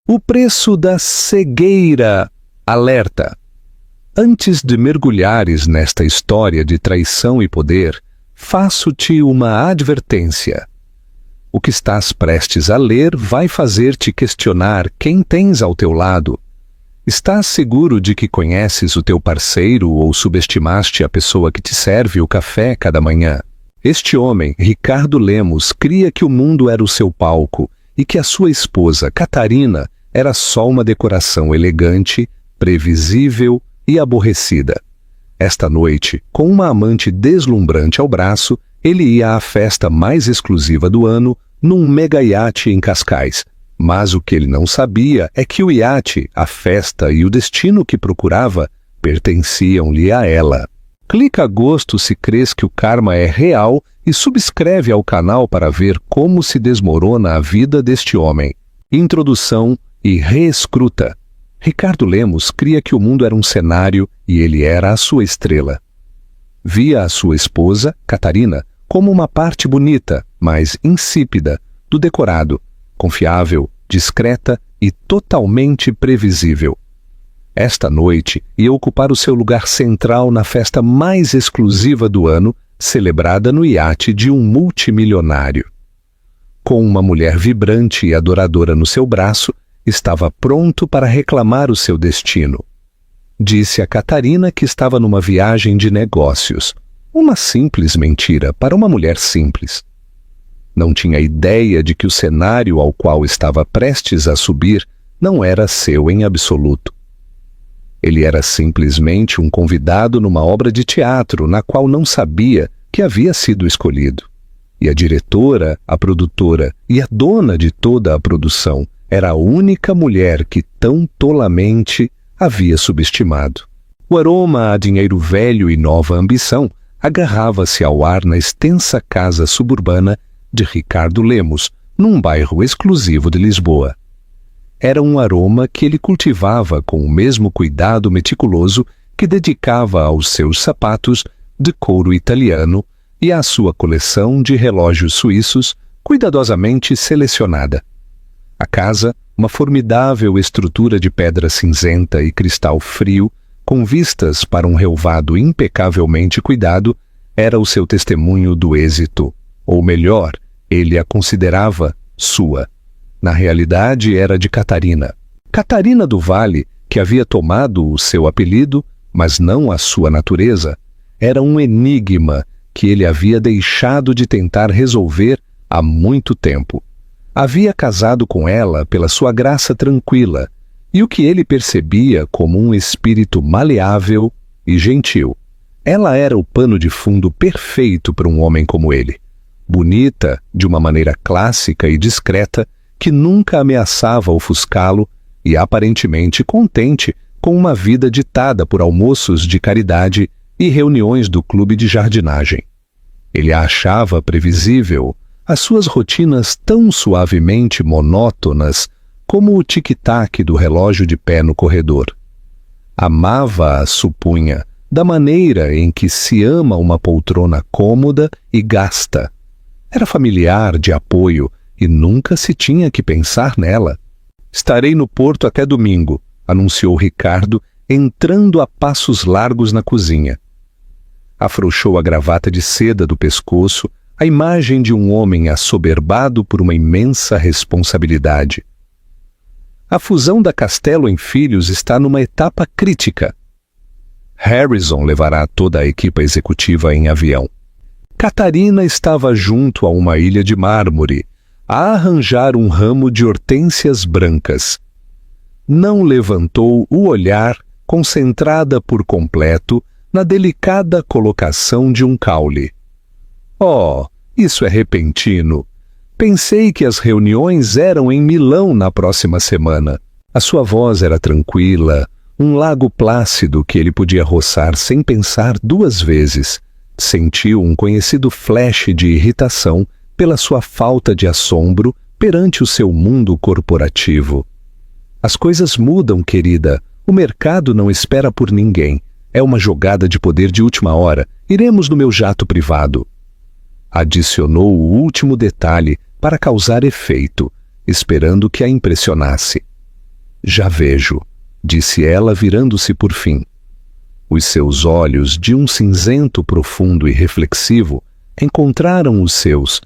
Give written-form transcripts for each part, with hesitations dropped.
O preço da cegueira. Alerta. Antes de mergulhares nesta história de traição e poder, faço-te uma advertência. O que estás prestes a ler vai fazer-te questionar quem tens ao teu lado. Estás seguro de que conheces o teu parceiro ou subestimaste a pessoa que te serve o café cada manhã? Este homem, Ricardo Lemos, cria que o mundo era o seu palco e que a sua esposa, Catarina, era só uma decoração elegante, previsível e aborrecida. Esta noite, com uma amante deslumbrante ao braço, ele ia à festa mais exclusiva do ano num mega iate em Cascais. Mas o que ele não sabia é que o iate, a festa e o destino que procurava pertenciam-lhe a ela. Clica a gosto se crês que o karma é real e subscreve ao canal para ver como se desmorona a vida deste homem. Introdução e reescruta. Ricardo Lemos cria que o mundo era um cenário e ele era a sua estrela. Via a sua esposa, Catarina, como uma parte bonita, mas insípida, do decorado, confiável, discreta e totalmente previsível. Esta noite ia ocupar o seu lugar central na festa mais exclusiva do ano, celebrada no iate de um multimilionário. Com uma mulher vibrante e adoradora no seu braço, estava pronto para reclamar o seu destino. Disse a Catarina que estava numa viagem de negócios. Uma simples mentira para uma mulher simples. Não tinha ideia de que o cenário ao qual estava prestes a subir não era seu em absoluto. Ele era simplesmente um convidado numa obra de teatro na qual não sabia que havia sido escolhido. E a diretora, a produtora e a dona de toda a produção era a única mulher que tão tolamente havia subestimado. O aroma a dinheiro velho e nova ambição agarrava-se ao ar na extensa casa suburbana de Ricardo Lemos, num bairro exclusivo de Lisboa. Era um aroma que ele cultivava com o mesmo cuidado meticuloso que dedicava aos seus sapatos de couro italiano e à sua coleção de relógios suíços cuidadosamente selecionada. A casa, uma formidável estrutura de pedra cinzenta e cristal frio, com vistas para um relvado impecavelmente cuidado, era o seu testemunho do êxito. Ou melhor, ele a considerava sua. Na realidade, era de Catarina. Catarina do Vale, que havia tomado o seu apelido, mas não a sua natureza, era um enigma que ele havia deixado de tentar resolver há muito tempo. Havia casado com ela pela sua graça tranquila e o que ele percebia como um espírito maleável e gentil. Ela era o pano de fundo perfeito para um homem como ele. Bonita, de uma maneira clássica e discreta, que nunca ameaçava ofuscá-lo e aparentemente contente com uma vida ditada por almoços de caridade e reuniões do clube de jardinagem. Ele a achava previsível, as suas rotinas tão suavemente monótonas como o tic-tac do relógio de pé no corredor. Amava-a, supunha, da maneira em que se ama uma poltrona cômoda e gasta. Era familiar, de apoio, e nunca se tinha que pensar nela. «Estarei no Porto até domingo», anunciou Ricardo, entrando a passos largos na cozinha. Afrouxou a gravata de seda do pescoço, a imagem de um homem assoberbado por uma imensa responsabilidade. A fusão da Castello em Filhos está numa etapa crítica. Harrison levará toda a equipa executiva em avião. Catarina estava junto a uma ilha de mármore, a arranjar um ramo de hortênsias brancas. Não levantou o olhar, concentrada por completo na delicada colocação de um caule. Oh, isso é repentino. Pensei que as reuniões eram em Milão na próxima semana. A sua voz era tranquila, um lago plácido que ele podia roçar sem pensar duas vezes. Sentiu um conhecido flash de irritação pela sua falta de assombro perante o seu mundo corporativo. As coisas mudam, querida. O mercado não espera por ninguém. É uma jogada de poder de última hora. Iremos no meu jato privado. Adicionou o último detalhe para causar efeito, esperando que a impressionasse. Já vejo, disse ela, virando-se por fim. Os seus olhos, de um cinzento profundo e reflexivo, encontraram os seus.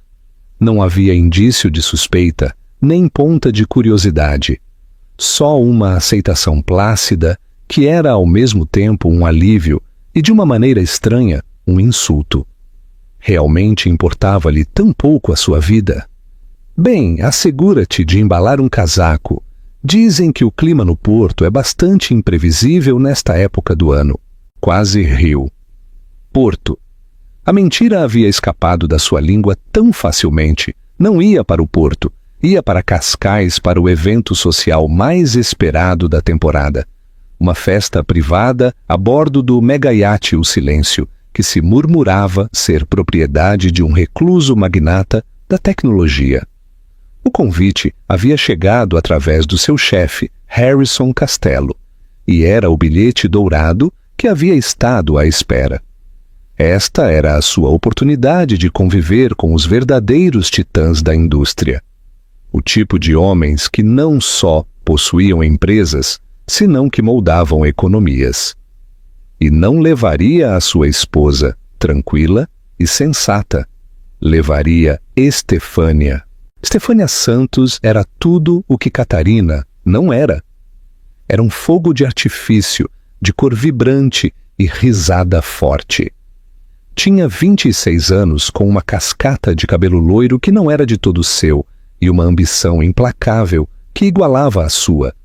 Não havia indício de suspeita, nem ponta de curiosidade. Só uma aceitação plácida, que era ao mesmo tempo um alívio e, de uma maneira estranha, um insulto. Realmente importava-lhe tão pouco a sua vida? Bem, assegura-te de embalar um casaco. Dizem que o clima no porto é bastante imprevisível nesta época do ano. Quase riu. Porto. A mentira havia escapado da sua língua tão facilmente. Não ia para o porto. Ia para Cascais para o evento social mais esperado da temporada. Uma festa privada a bordo do mega-iate O Silêncio, que se murmurava ser propriedade de um recluso magnata da tecnologia. O convite havia chegado através do seu chefe, Harrison Costello, e era o bilhete dourado que havia estado à espera. Esta era a sua oportunidade de conviver com os verdadeiros titãs da indústria. O tipo de homens que não só possuíam empresas, senão que moldavam economias. E não levaria a sua esposa, tranquila e sensata. Levaria Estefânia. Estefânia Santos era tudo o que Catarina não era. Era um fogo de artifício, de cor vibrante e risada forte. Tinha 26 anos, com uma cascata de cabelo loiro que não era de todo seu e uma ambição implacável que igualava a sua.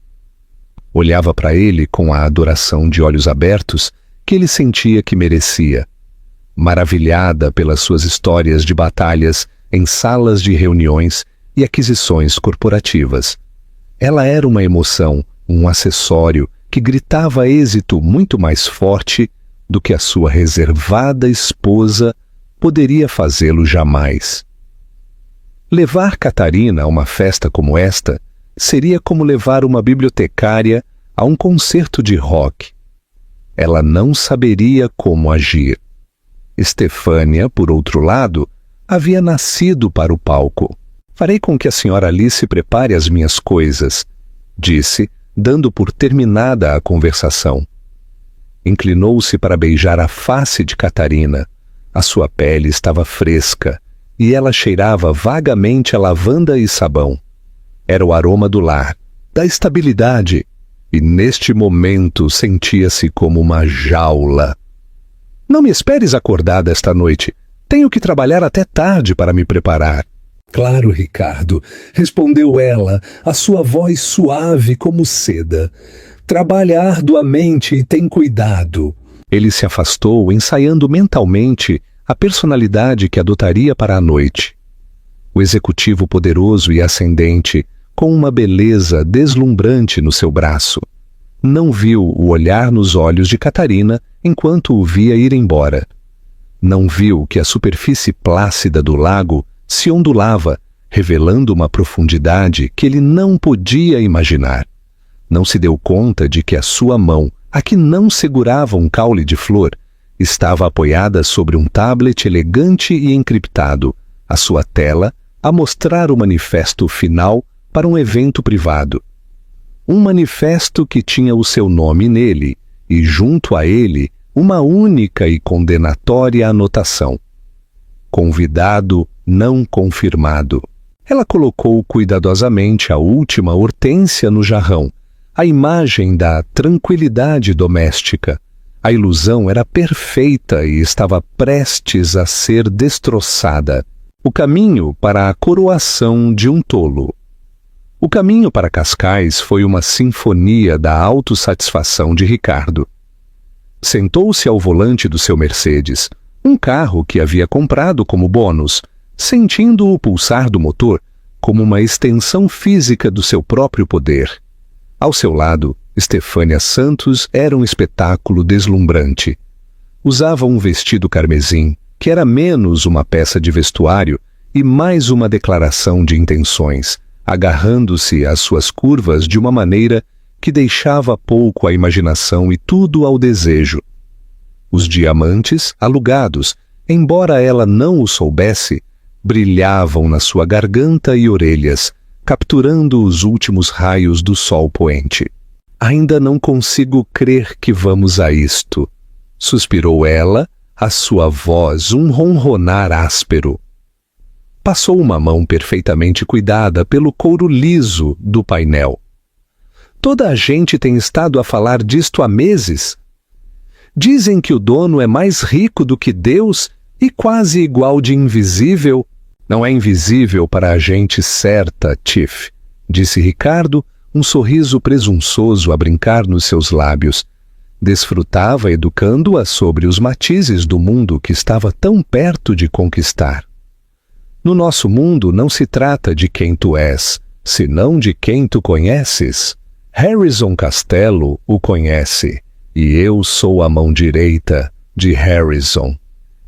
Olhava para ele com a adoração de olhos abertos que ele sentia que merecia. Maravilhada pelas suas histórias de batalhas em salas de reuniões e aquisições corporativas. Ela era uma emoção, um acessório que gritava êxito muito mais forte do que a sua reservada esposa poderia fazê-lo jamais. Levar Catarina a uma festa como esta seria como levar uma bibliotecária a um concerto de rock. Ela não saberia como agir. Estefânia, por outro lado, havia nascido para o palco. Farei com que a senhora Alice prepare as minhas coisas, disse, dando por terminada a conversação. Inclinou-se para beijar a face de Catarina. A sua pele estava fresca e ela cheirava vagamente a lavanda e sabão. Era o aroma do lar, da estabilidade, e neste momento sentia-se como uma jaula. Não me esperes acordada esta noite. Tenho que trabalhar até tarde para me preparar. Claro, Ricardo, respondeu ela, a sua voz suave como seda. Trabalha arduamente e tem cuidado. Ele se afastou, ensaiando mentalmente a personalidade que adotaria para a noite. O executivo poderoso e ascendente, com uma beleza deslumbrante no seu braço. Não viu o olhar nos olhos de Catarina enquanto o via ir embora. Não viu que a superfície plácida do lago se ondulava, revelando uma profundidade que ele não podia imaginar. Não se deu conta de que a sua mão, a que não segurava um caule de flor, estava apoiada sobre um tablet elegante e encriptado, a sua tela a mostrar o manifesto final para um evento privado. Um manifesto que tinha o seu nome nele e, junto a ele, uma única e condenatória anotação: convidado não confirmado. Ela colocou cuidadosamente a última hortênsia no jarrão, a imagem da tranquilidade doméstica. A ilusão era perfeita e estava prestes a ser destroçada. O caminho para a coroação de um tolo. O caminho para Cascais foi uma sinfonia da autossatisfação de Ricardo. Sentou-se ao volante do seu Mercedes, um carro que havia comprado como bônus, sentindo o pulsar do motor como uma extensão física do seu próprio poder. Ao seu lado, Estefânia Santos era um espetáculo deslumbrante. Usava um vestido carmesim, que era menos uma peça de vestuário e mais uma declaração de intenções, agarrando-se às suas curvas de uma maneira que deixava pouco à imaginação e tudo ao desejo. Os diamantes, alugados, embora ela não o soubesse, brilhavam na sua garganta e orelhas, capturando os últimos raios do sol poente. Ainda não consigo crer que vamos a isto, suspirou ela, a sua voz um ronronar áspero. Passou uma mão perfeitamente cuidada pelo couro liso do painel. Toda a gente tem estado a falar disto há meses. Dizem que o dono é mais rico do que Deus e quase igual de invisível. Não é invisível para a gente certa, Tiff, disse Ricardo, um sorriso presunçoso a brincar nos seus lábios. Desfrutava educando-a sobre os matizes do mundo que estava tão perto de conquistar. No nosso mundo não se trata de quem tu és, senão de quem tu conheces. Harrison Costello o conhece, e eu sou a mão direita de Harrison.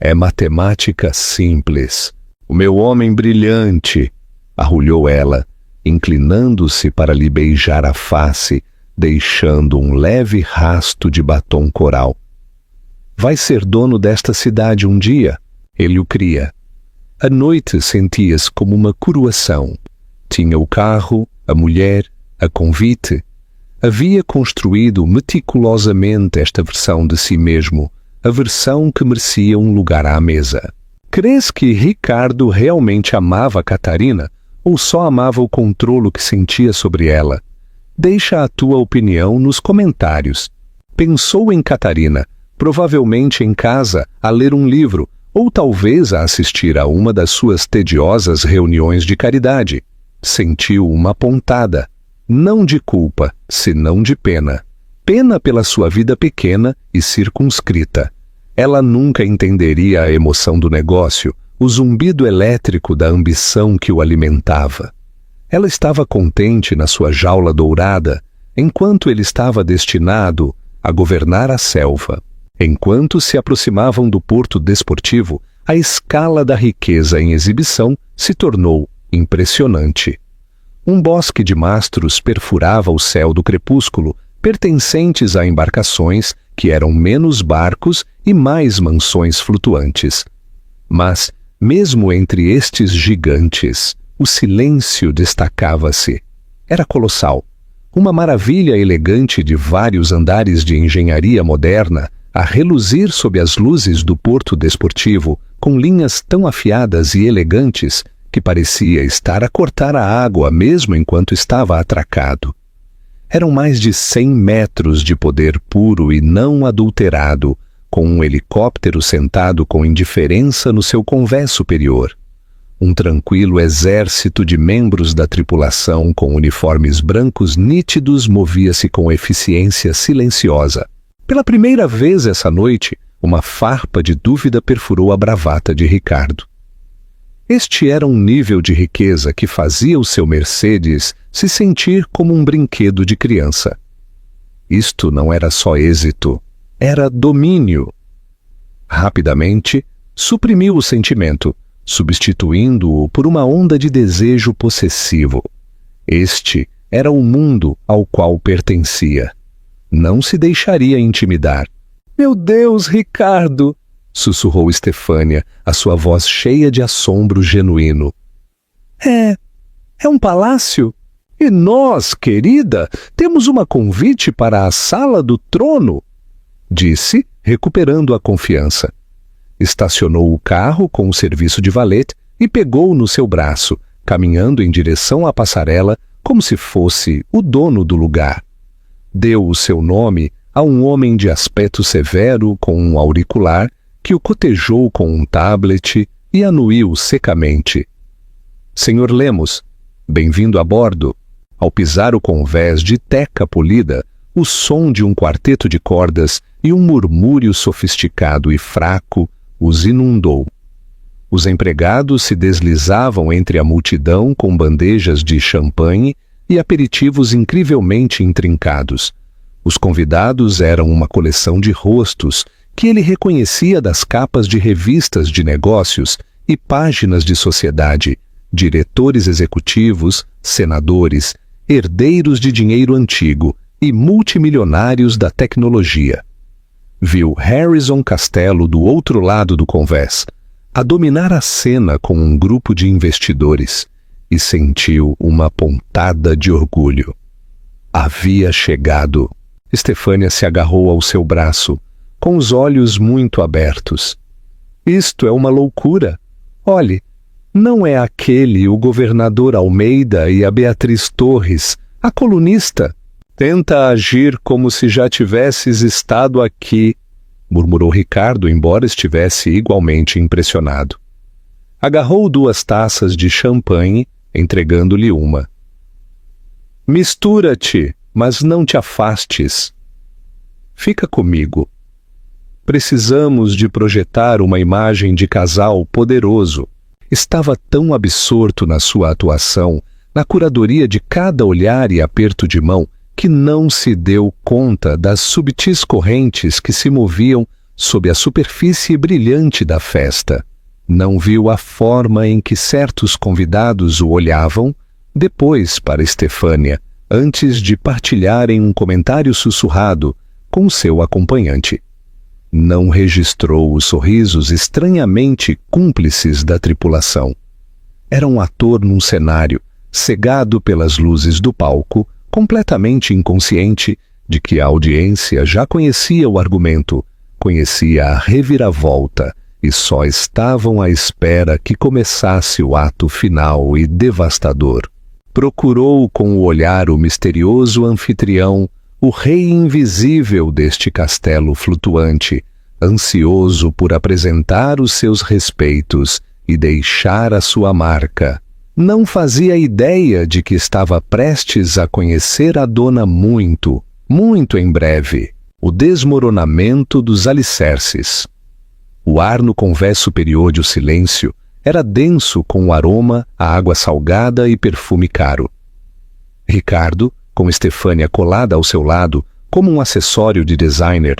É matemática simples. O meu homem brilhante, arrulhou ela, inclinando-se para lhe beijar a face, deixando um leve rasto de batom coral. Vai ser dono desta cidade um dia, ele o cria. A noite sentia-se como uma coroação. Tinha o carro, a mulher, a convite. Havia construído meticulosamente esta versão de si mesmo, a versão que merecia um lugar à mesa. Crês que Ricardo realmente amava Catarina ou só amava o controlo que sentia sobre ela? Deixa a tua opinião nos comentários. Pensou em Catarina, provavelmente em casa, a ler um livro, ou talvez a assistir a uma das suas tediosas reuniões de caridade. Sentiu uma pontada, não de culpa, senão de pena. Pena pela sua vida pequena e circunscrita. Ela nunca entenderia a emoção do negócio, o zumbido elétrico da ambição que o alimentava. Ela estava contente na sua jaula dourada, enquanto ele estava destinado a governar a selva. Enquanto se aproximavam do porto desportivo, a escala da riqueza em exibição se tornou impressionante. Um bosque de mastros perfurava o céu do crepúsculo, pertencentes a embarcações que eram menos barcos e mais mansões flutuantes. Mas, mesmo entre estes gigantes, o silêncio destacava-se. Era colossal. Uma maravilha elegante de vários andares de engenharia moderna, a reluzir sob as luzes do porto desportivo, com linhas tão afiadas e elegantes que parecia estar a cortar a água mesmo enquanto estava atracado. Eram mais de 100 metros de poder puro e não adulterado, com um helicóptero sentado com indiferença no seu convés superior. Um tranquilo exército de membros da tripulação com uniformes brancos nítidos movia-se com eficiência silenciosa. Pela primeira vez essa noite, uma farpa de dúvida perfurou a bravata de Ricardo. Este era um nível de riqueza que fazia o seu Mercedes se sentir como um brinquedo de criança. Isto não era só êxito, era domínio. Rapidamente, suprimiu o sentimento, substituindo-o por uma onda de desejo possessivo. Este era o mundo ao qual pertencia. Não se deixaria intimidar. Meu Deus, Ricardo! Sussurrou Estefânia, a sua voz cheia de assombro genuíno. É um palácio? E nós, querida, temos uma convite para a sala do trono, disse, recuperando a confiança. Estacionou o carro com o serviço de valete e pegou-o no seu braço, caminhando em direção à passarela como se fosse o dono do lugar. Deu o seu nome a um homem de aspecto severo com um auricular que o cotejou com um tablet e anuiu secamente. Senhor Lemos, bem-vindo a bordo. Ao pisar o convés de teca polida, o som de um quarteto de cordas e um murmúrio sofisticado e fraco os inundou. Os empregados se deslizavam entre a multidão com bandejas de champanhe e aperitivos incrivelmente intrincados. Os convidados eram uma coleção de rostos que ele reconhecia das capas de revistas de negócios e páginas de sociedade, diretores executivos, senadores, herdeiros de dinheiro antigo e multimilionários da tecnologia. Viu Harrison Costello do outro lado do convés, a dominar a cena com um grupo de investidores, e sentiu uma pontada de orgulho. Havia chegado. Estefânia se agarrou ao seu braço, com os olhos muito abertos. Isto é uma loucura. Olhe, não é aquele o governador Almeida e a Beatriz Torres, a colunista? Tenta agir como se já tivesses estado aqui, murmurou Ricardo, embora estivesse igualmente impressionado. Agarrou 2 taças de champanhe, entregando-lhe uma. Mistura-te, mas não te afastes. Fica comigo. Precisamos de projetar uma imagem de casal poderoso. Estava tão absorto na sua atuação, na curadoria de cada olhar e aperto de mão, que não se deu conta das subtis correntes que se moviam sob a superfície brilhante da festa. Não viu a forma em que certos convidados o olhavam, depois para Estefânia, antes de partilharem um comentário sussurrado com seu acompanhante. Não registrou os sorrisos estranhamente cúmplices da tripulação. Era um ator num cenário, cegado pelas luzes do palco, completamente inconsciente de que a audiência já conhecia o argumento, conhecia a reviravolta e só estavam à espera que começasse o ato final e devastador. Procurou com o olhar o misterioso anfitrião, o rei invisível deste castelo flutuante, ansioso por apresentar os seus respeitos e deixar a sua marca. Não fazia ideia de que estava prestes a conhecer a dona muito, muito em breve, o desmoronamento dos alicerces. O ar no convés superior de O Silêncio era denso com o aroma, a água salgada e perfume caro. Ricardo, com Estefânia colada ao seu lado, como um acessório de designer,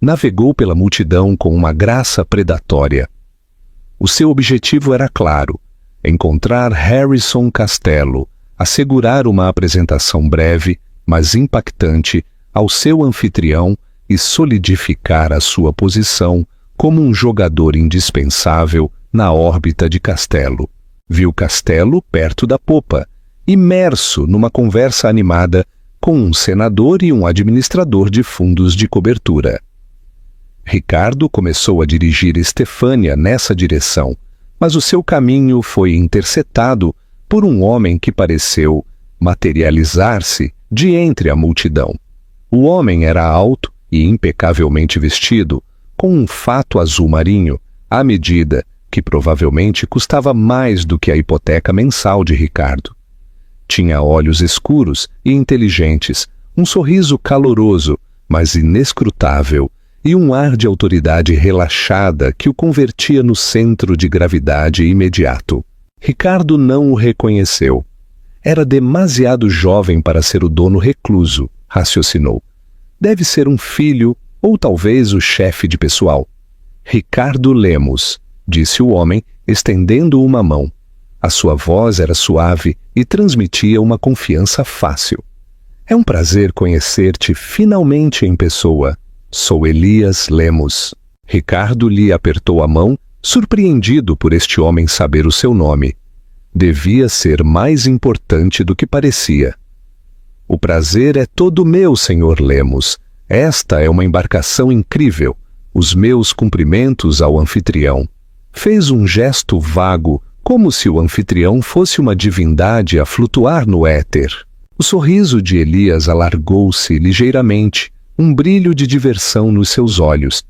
navegou pela multidão com uma graça predatória. O seu objetivo era claro: encontrar Harrison Costello, assegurar uma apresentação breve, mas impactante, ao seu anfitrião e solidificar a sua posição como um jogador indispensável na órbita de Costello. Viu Costello perto da popa, imerso numa conversa animada com um senador e um administrador de fundos de cobertura. Ricardo começou a dirigir Estefânia nessa direção, mas o seu caminho foi interceptado por um homem que pareceu materializar-se de entre a multidão. O homem era alto e impecavelmente vestido, com um fato azul marinho, à medida que provavelmente custava mais do que a hipoteca mensal de Ricardo. Tinha olhos escuros e inteligentes, um sorriso caloroso, mas inescrutável, e um ar de autoridade relaxada que o convertia no centro de gravidade imediato. Ricardo não o reconheceu. Era demasiado jovem para ser o dono recluso, raciocinou. Deve ser um filho ou talvez o chefe de pessoal. Ricardo Lemos, disse o homem, estendendo uma mão. A sua voz era suave e transmitia uma confiança fácil. É um prazer conhecer-te finalmente em pessoa. Sou Elias Lemos. Ricardo lhe apertou a mão, surpreendido por este homem saber o seu nome. Devia ser mais importante do que parecia. O prazer é todo meu, senhor Lemos. Esta é uma embarcação incrível. Os meus cumprimentos ao anfitrião. Fez um gesto vago, como se o anfitrião fosse uma divindade a flutuar no éter. O sorriso de Elias alargou-se ligeiramente, um brilho de diversão nos seus olhos.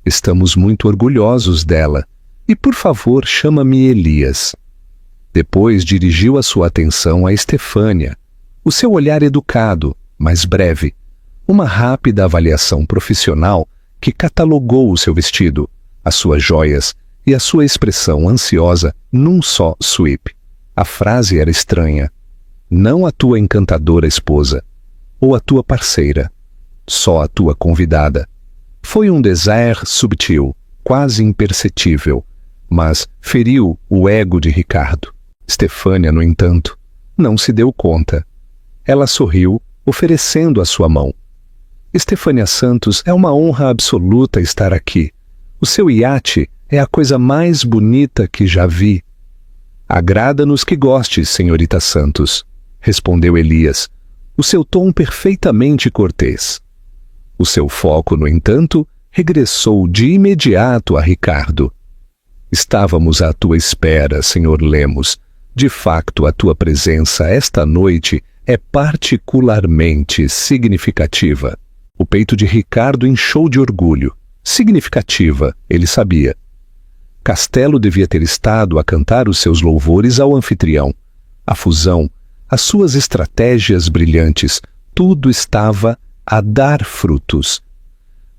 Estamos muito orgulhosos dela. E, por favor, chama-me Elias. Depois dirigiu a sua atenção a Estefânia. O seu olhar educado, mas breve. Uma rápida avaliação profissional que catalogou o seu vestido, as suas joias e a sua expressão ansiosa num só sweep. A frase era estranha. Não a tua encantadora esposa, ou a tua parceira, só a tua convidada. Foi um désir subtil, quase imperceptível, mas feriu o ego de Ricardo. Estefânia, no entanto, não se deu conta. Ela sorriu, oferecendo a sua mão. Estefânia Santos, é uma honra absoluta estar aqui. O seu iate é a coisa mais bonita que já vi. Agrada-nos que gostes, senhorita Santos, respondeu Elias, o seu tom perfeitamente cortês. O seu foco, no entanto, regressou de imediato a Ricardo. Estávamos à tua espera, Sr. Lemos. De facto, a tua presença esta noite é particularmente significativa. O peito de Ricardo inchou de orgulho. Significativa, ele sabia. Castelo devia ter estado a cantar os seus louvores ao anfitrião. A fusão, as suas estratégias brilhantes, tudo estava a dar frutos.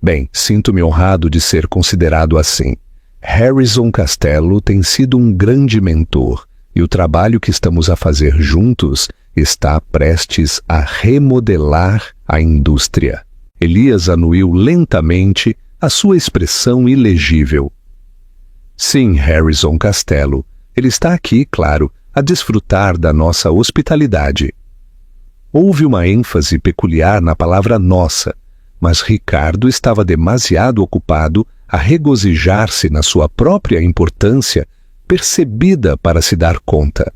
Bem, sinto-me honrado de ser considerado assim. Harrison Castelo tem sido um grande mentor e o trabalho que estamos a fazer juntos está prestes a remodelar a indústria. Elias anuiu lentamente a sua expressão ilegível. Sim, Harrison Castelo, ele está aqui, claro, a desfrutar da nossa hospitalidade. Houve uma ênfase peculiar na palavra nossa, mas Ricardo estava demasiado ocupado a regozijar-se na sua própria importância percebida para se dar conta.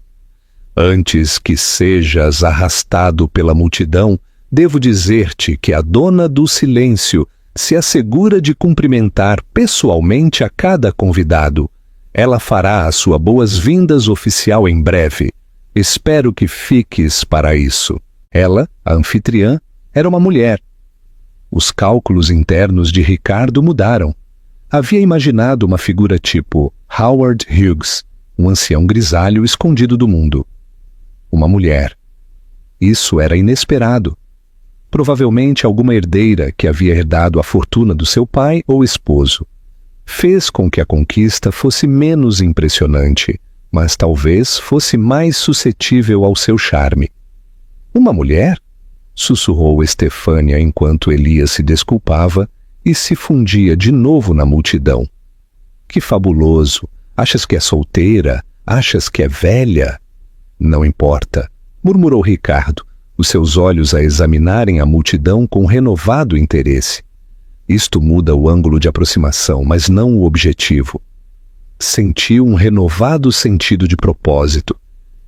Antes que sejas arrastado pela multidão, devo dizer-te que a dona do silêncio se assegura de cumprimentar pessoalmente a cada convidado. Ela fará a sua boas-vindas oficial em breve. Espero que fiques para isso. Ela, a anfitriã, era uma mulher. Os cálculos internos de Ricardo mudaram. Havia imaginado uma figura tipo Howard Hughes, um ancião grisalho escondido do mundo. Uma mulher. Isso era inesperado. Provavelmente alguma herdeira que havia herdado a fortuna do seu pai ou esposo. Fez com que a conquista fosse menos impressionante, mas talvez fosse mais suscetível ao seu charme. Uma mulher? Sussurrou Estefânia enquanto Elias se desculpava e se fundia de novo na multidão. Que fabuloso! Achas que é solteira? Achas que é velha? Não importa, murmurou Ricardo, os seus olhos a examinarem a multidão com renovado interesse. Isto muda o ângulo de aproximação, mas não o objetivo. Sentiu um renovado sentido de propósito.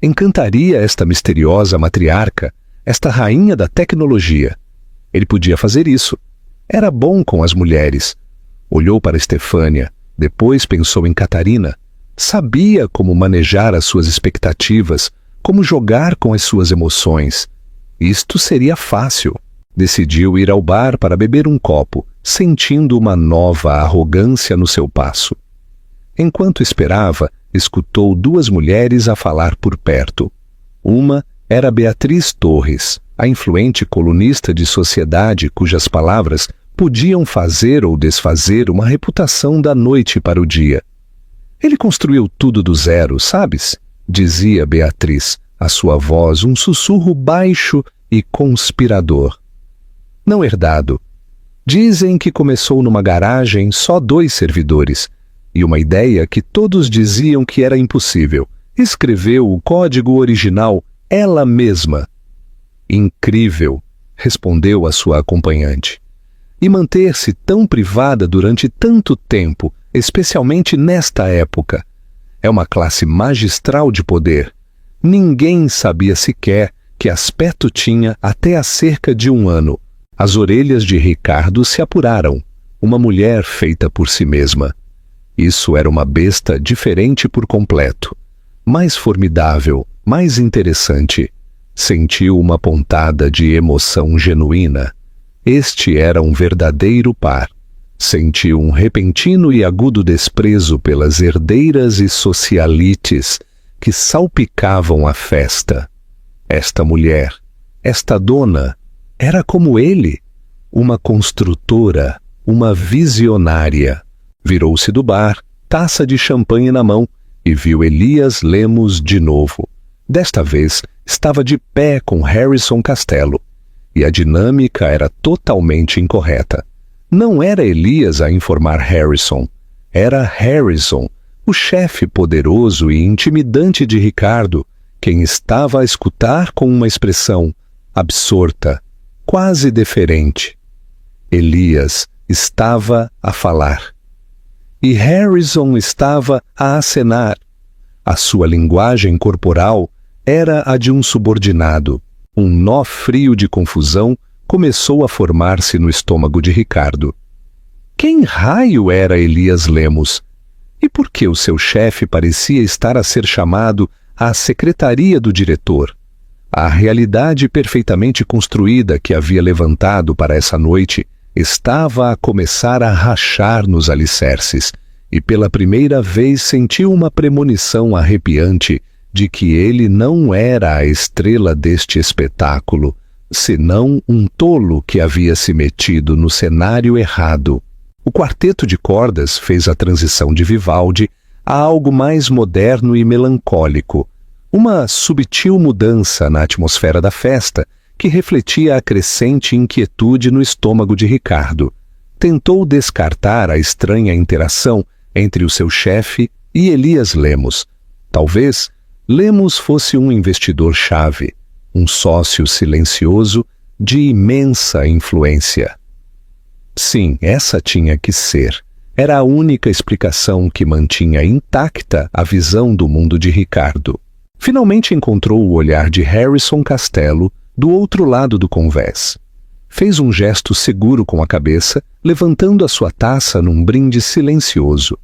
Encantaria esta misteriosa matriarca, esta rainha da tecnologia. Ele podia fazer isso. Era bom com as mulheres. Olhou para Estefânia, depois pensou em Catarina. Sabia como manejar as suas expectativas, como jogar com as suas emoções. Isto seria fácil. Decidiu ir ao bar para beber um copo, sentindo uma nova arrogância no seu passo. Enquanto esperava, escutou duas mulheres a falar por perto. Uma era Beatriz Torres, a influente colunista de sociedade cujas palavras podiam fazer ou desfazer uma reputação da noite para o dia. Ele construiu tudo do zero, sabes? Dizia Beatriz, a sua voz um sussurro baixo e conspirador. Não herdado. Dizem que começou numa garagem só 2 servidores, e uma ideia que todos diziam que era impossível. Escreveu o código original ela mesma. Incrível, respondeu a sua acompanhante. E manter-se tão privada durante tanto tempo, especialmente nesta época. É uma classe magistral de poder. Ninguém sabia sequer que aspecto tinha até há cerca de 1 ano. As orelhas de Ricardo se apuraram. Uma mulher feita por si mesma. Isso era uma besta diferente por completo. Mais formidável, mais interessante. Sentiu uma pontada de emoção genuína. Este era um verdadeiro par. Sentiu um repentino e agudo desprezo pelas herdeiras e socialites que salpicavam a festa. Esta mulher, esta dona, era como ele, uma construtora, uma visionária. Virou-se do bar, taça de champanhe na mão, e viu Elias Lemos de novo. Desta vez, estava de pé com Harrison Castelo, e a dinâmica era totalmente incorreta. Não era Elias a informar Harrison, era Harrison, o chefe poderoso e intimidante de Ricardo, quem estava a escutar com uma expressão absorta, quase deferente. Elias estava a falar. E Harrison estava a acenar. A sua linguagem corporal era a de um subordinado. Um nó frio de confusão começou a formar-se no estômago de Ricardo. Quem raio era Elias Lemos? E por que o seu chefe parecia estar a ser chamado à secretaria do diretor? A realidade perfeitamente construída que havia levantado para essa noite estava a começar a rachar nos alicerces, e pela primeira vez sentiu uma premonição arrepiante de que ele não era a estrela deste espetáculo, senão um tolo que havia se metido no cenário errado. O quarteto de cordas fez a transição de Vivaldi a algo mais moderno e melancólico, uma subtil mudança na atmosfera da festa que refletia a crescente inquietude no estômago de Ricardo. Tentou descartar a estranha interação entre o seu chefe e Elias Lemos. Talvez Lemos fosse um investidor-chave, um sócio silencioso de imensa influência. Sim, essa tinha que ser. Era a única explicação que mantinha intacta a visão do mundo de Ricardo. Finalmente encontrou o olhar de Harrison Costello do outro lado do convés. Fez um gesto seguro com a cabeça, levantando a sua taça num brinde silencioso.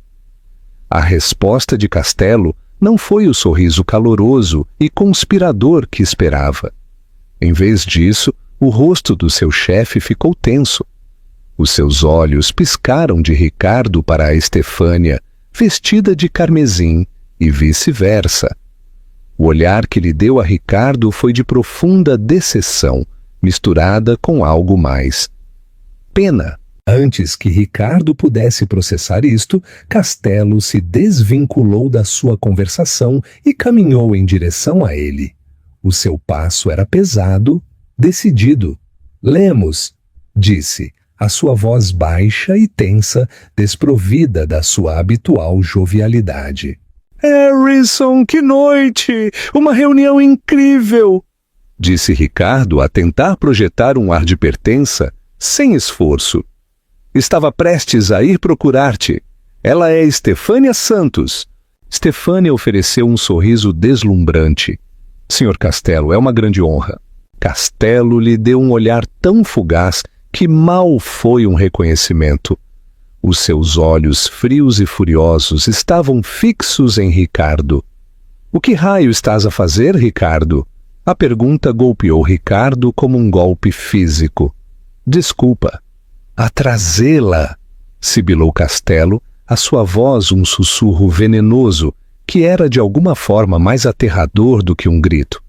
A resposta de Costello não foi o sorriso caloroso e conspirador que esperava. Em vez disso, o rosto do seu chefe ficou tenso. Os seus olhos piscaram de Ricardo para a Estefânia, vestida de carmesim, e vice-versa. O olhar que lhe deu a Ricardo foi de profunda decepção, misturada com algo mais. Pena. Antes que Ricardo pudesse processar isto, Costello se desvinculou da sua conversação e caminhou em direção a ele. O seu passo era pesado, decidido. Lemos, disse, a sua voz baixa e tensa, desprovida da sua habitual jovialidade. Harrison, que noite! Uma reunião incrível! Disse Ricardo a tentar projetar um ar de pertença, sem esforço. Estava prestes a ir procurar-te. Ela é Estefânia Santos. Estefânia ofereceu um sorriso deslumbrante. Senhor Costello, é uma grande honra. Costello lhe deu um olhar tão fugaz que mal foi um reconhecimento. Os seus olhos frios e furiosos estavam fixos em Ricardo. O que raio estás a fazer, Ricardo? A pergunta golpeou Ricardo como um golpe físico. Desculpa. A trazê-la, sibilou Costello, a sua voz um sussurro venenoso que era de alguma forma mais aterrador do que um grito.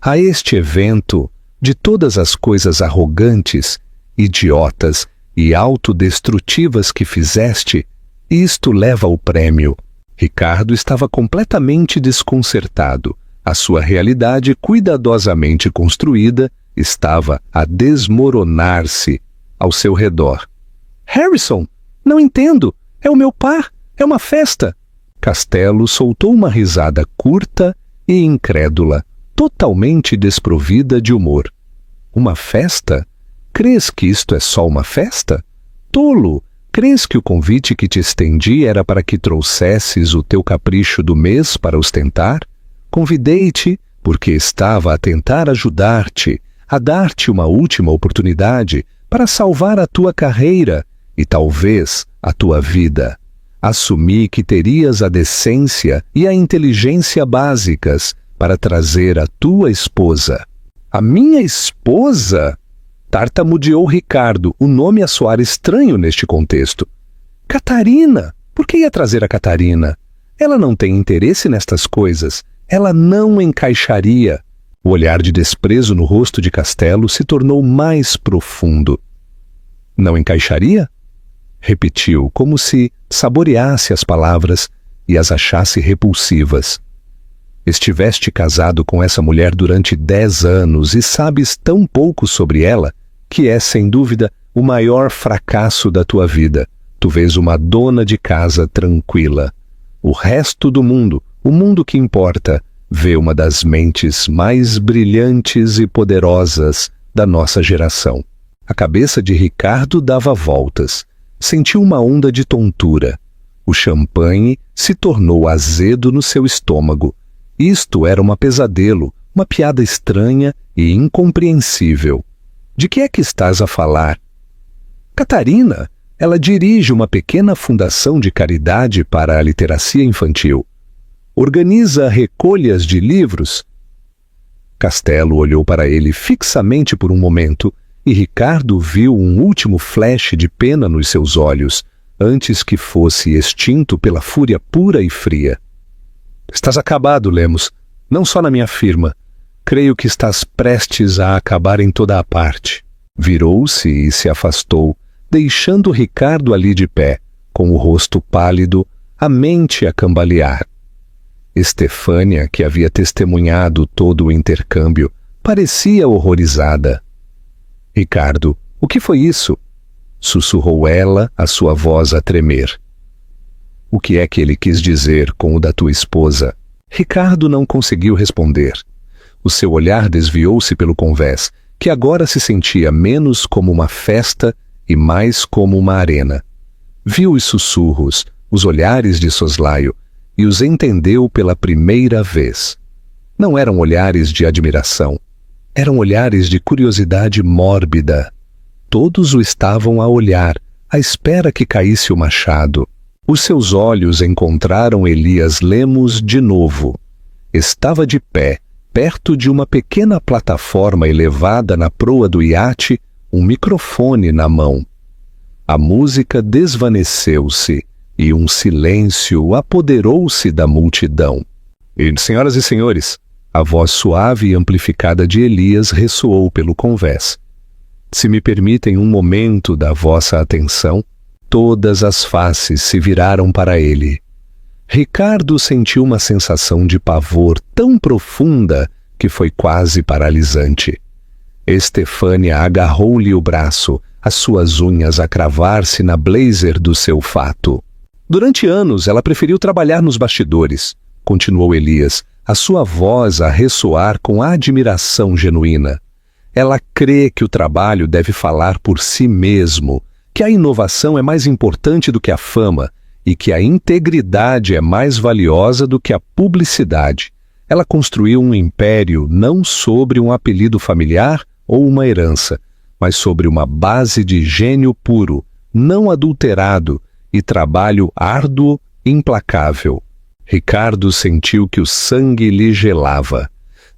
A este evento, de todas as coisas arrogantes, idiotas e autodestrutivas que fizeste, isto leva o prêmio. Ricardo estava completamente desconcertado. A sua realidade cuidadosamente construída estava a desmoronar-se ao seu redor. Harrison, não entendo. É o meu par. É uma festa. Costello soltou uma risada curta e incrédula, totalmente desprovida de humor. Uma festa? Crês que isto é só uma festa? Tolo! Crês que o convite que te estendi era para que trouxesses o teu capricho do mês para ostentar? Convidei-te porque estava a tentar ajudar-te, a dar-te uma última oportunidade para salvar a tua carreira e talvez a tua vida. Assumi que terias a decência e a inteligência básicas para trazer a tua esposa. A minha esposa? Tartamudeou Ricardo, o nome a soar estranho neste contexto. Catarina! Por que ia trazer a Catarina? Ela não tem interesse nestas coisas. Ela não encaixaria. O olhar de desprezo no rosto de Costello se tornou mais profundo. Não encaixaria? Repetiu, como se saboreasse as palavras e as achasse repulsivas. Estiveste casado com essa mulher durante 10 anos e sabes tão pouco sobre ela que é, sem dúvida, o maior fracasso da tua vida. Tu vês uma dona de casa tranquila. O resto do mundo, o mundo que importa, vê uma das mentes mais brilhantes e poderosas da nossa geração. A cabeça de Ricardo dava voltas. Sentiu uma onda de tontura. O champanhe se tornou azedo no seu estômago. Isto era um pesadelo, uma piada estranha e incompreensível. De que é que estás a falar? Catarina, ela dirige uma pequena fundação de caridade para a literacia infantil. Organiza recolhas de livros. Castelo olhou para ele fixamente por um momento e Ricardo viu um último flash de pena nos seus olhos, antes que fosse extinto pela fúria pura e fria. Estás acabado, Lemos, não só na minha firma. Creio que estás prestes a acabar em toda a parte. Virou-se e se afastou, deixando Ricardo ali de pé, com o rosto pálido, a mente a cambalear. Estefânia, que havia testemunhado todo o intercâmbio, parecia horrorizada. Ricardo, o que foi isso? Sussurrou ela, a sua voz a tremer. O que é que ele quis dizer com o da tua esposa? Ricardo não conseguiu responder. O seu olhar desviou-se pelo convés, que agora se sentia menos como uma festa e mais como uma arena. Viu os sussurros, os olhares de soslaio, e os entendeu pela primeira vez. Não eram olhares de admiração, eram olhares de curiosidade mórbida. Todos o estavam a olhar, à espera que caísse o machado. Os seus olhos encontraram Elias Lemos de novo. Estava de pé, perto de uma pequena plataforma elevada na proa do iate, um microfone na mão. A música desvaneceu-se e um silêncio apoderou-se da multidão. E, senhoras e senhores, a voz suave e amplificada de Elias ressoou pelo convés. Se me permitem um momento da vossa atenção, todas as faces se viraram para ele. Ricardo sentiu uma sensação de pavor tão profunda que foi quase paralisante. Estefânia agarrou-lhe o braço, as suas unhas a cravar-se na blazer do seu fato. Durante anos ela preferiu trabalhar nos bastidores, continuou Elias, a sua voz a ressoar com admiração genuína. Ela crê que o trabalho deve falar por si mesmo, que a inovação é mais importante do que a fama e que a integridade é mais valiosa do que a publicidade. Ela construiu um império não sobre um apelido familiar ou uma herança, mas sobre uma base de gênio puro, não adulterado e trabalho árduo e implacável. Ricardo sentiu que o sangue lhe gelava.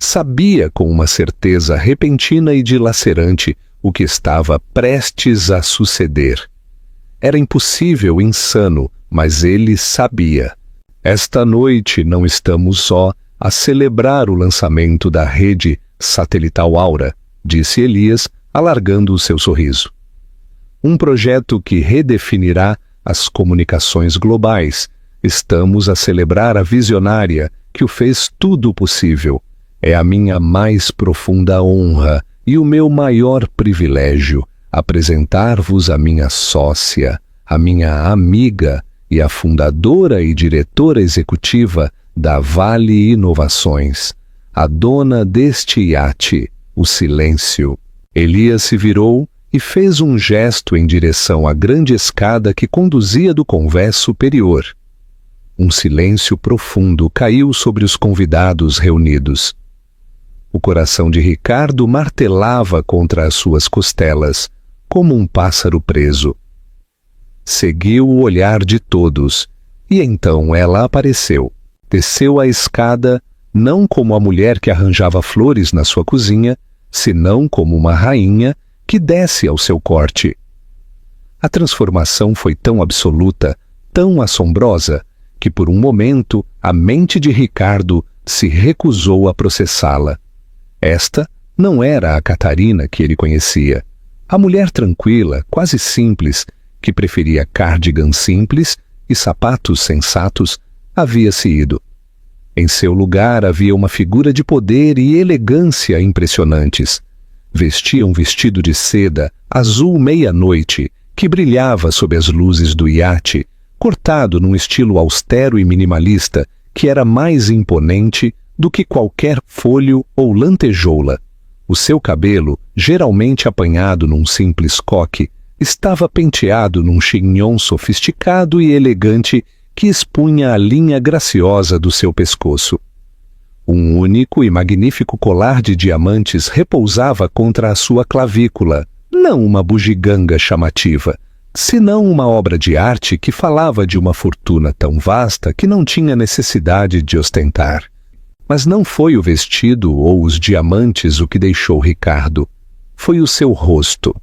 Sabia com uma certeza repentina e dilacerante o que estava prestes a suceder. Era impossível, insano, mas ele sabia. Esta noite não estamos só a celebrar o lançamento da rede satelital Aura, disse Elias, alargando o seu sorriso. Um projeto que redefinirá as comunicações globais. Estamos a celebrar a visionária que o fez tudo possível. É a minha mais profunda honra e o meu maior privilégio apresentar-vos a minha sócia, a minha amiga e a fundadora e diretora executiva da Vale Inovações, a dona deste iate, o silêncio. Elias se virou e fez um gesto em direção à grande escada que conduzia do convés superior. Um silêncio profundo caiu sobre os convidados reunidos. O coração de Ricardo martelava contra as suas costelas, como um pássaro preso. Seguiu o olhar de todos, e então ela apareceu. Desceu a escada, não como a mulher que arranjava flores na sua cozinha, senão como uma rainha que desce ao seu corte. A transformação foi tão absoluta, tão assombrosa, que por um momento a mente de Ricardo se recusou a processá-la. Esta não era a Catarina que ele conhecia. A mulher tranquila, quase simples, que preferia cardigan simples e sapatos sensatos, havia-se ido. Em seu lugar havia uma figura de poder e elegância impressionantes. Vestia um vestido de seda, azul meia-noite, que brilhava sob as luzes do iate, cortado num estilo austero e minimalista, que era mais imponente do que qualquer folho ou lantejoula. O seu cabelo, geralmente apanhado num simples coque, estava penteado num chignon sofisticado e elegante que expunha a linha graciosa do seu pescoço. Um único e magnífico colar de diamantes repousava contra a sua clavícula, não uma bugiganga chamativa, senão uma obra de arte que falava de uma fortuna tão vasta que não tinha necessidade de ostentar. Mas não foi o vestido ou os diamantes o que deixou Ricardo. Foi o seu rosto.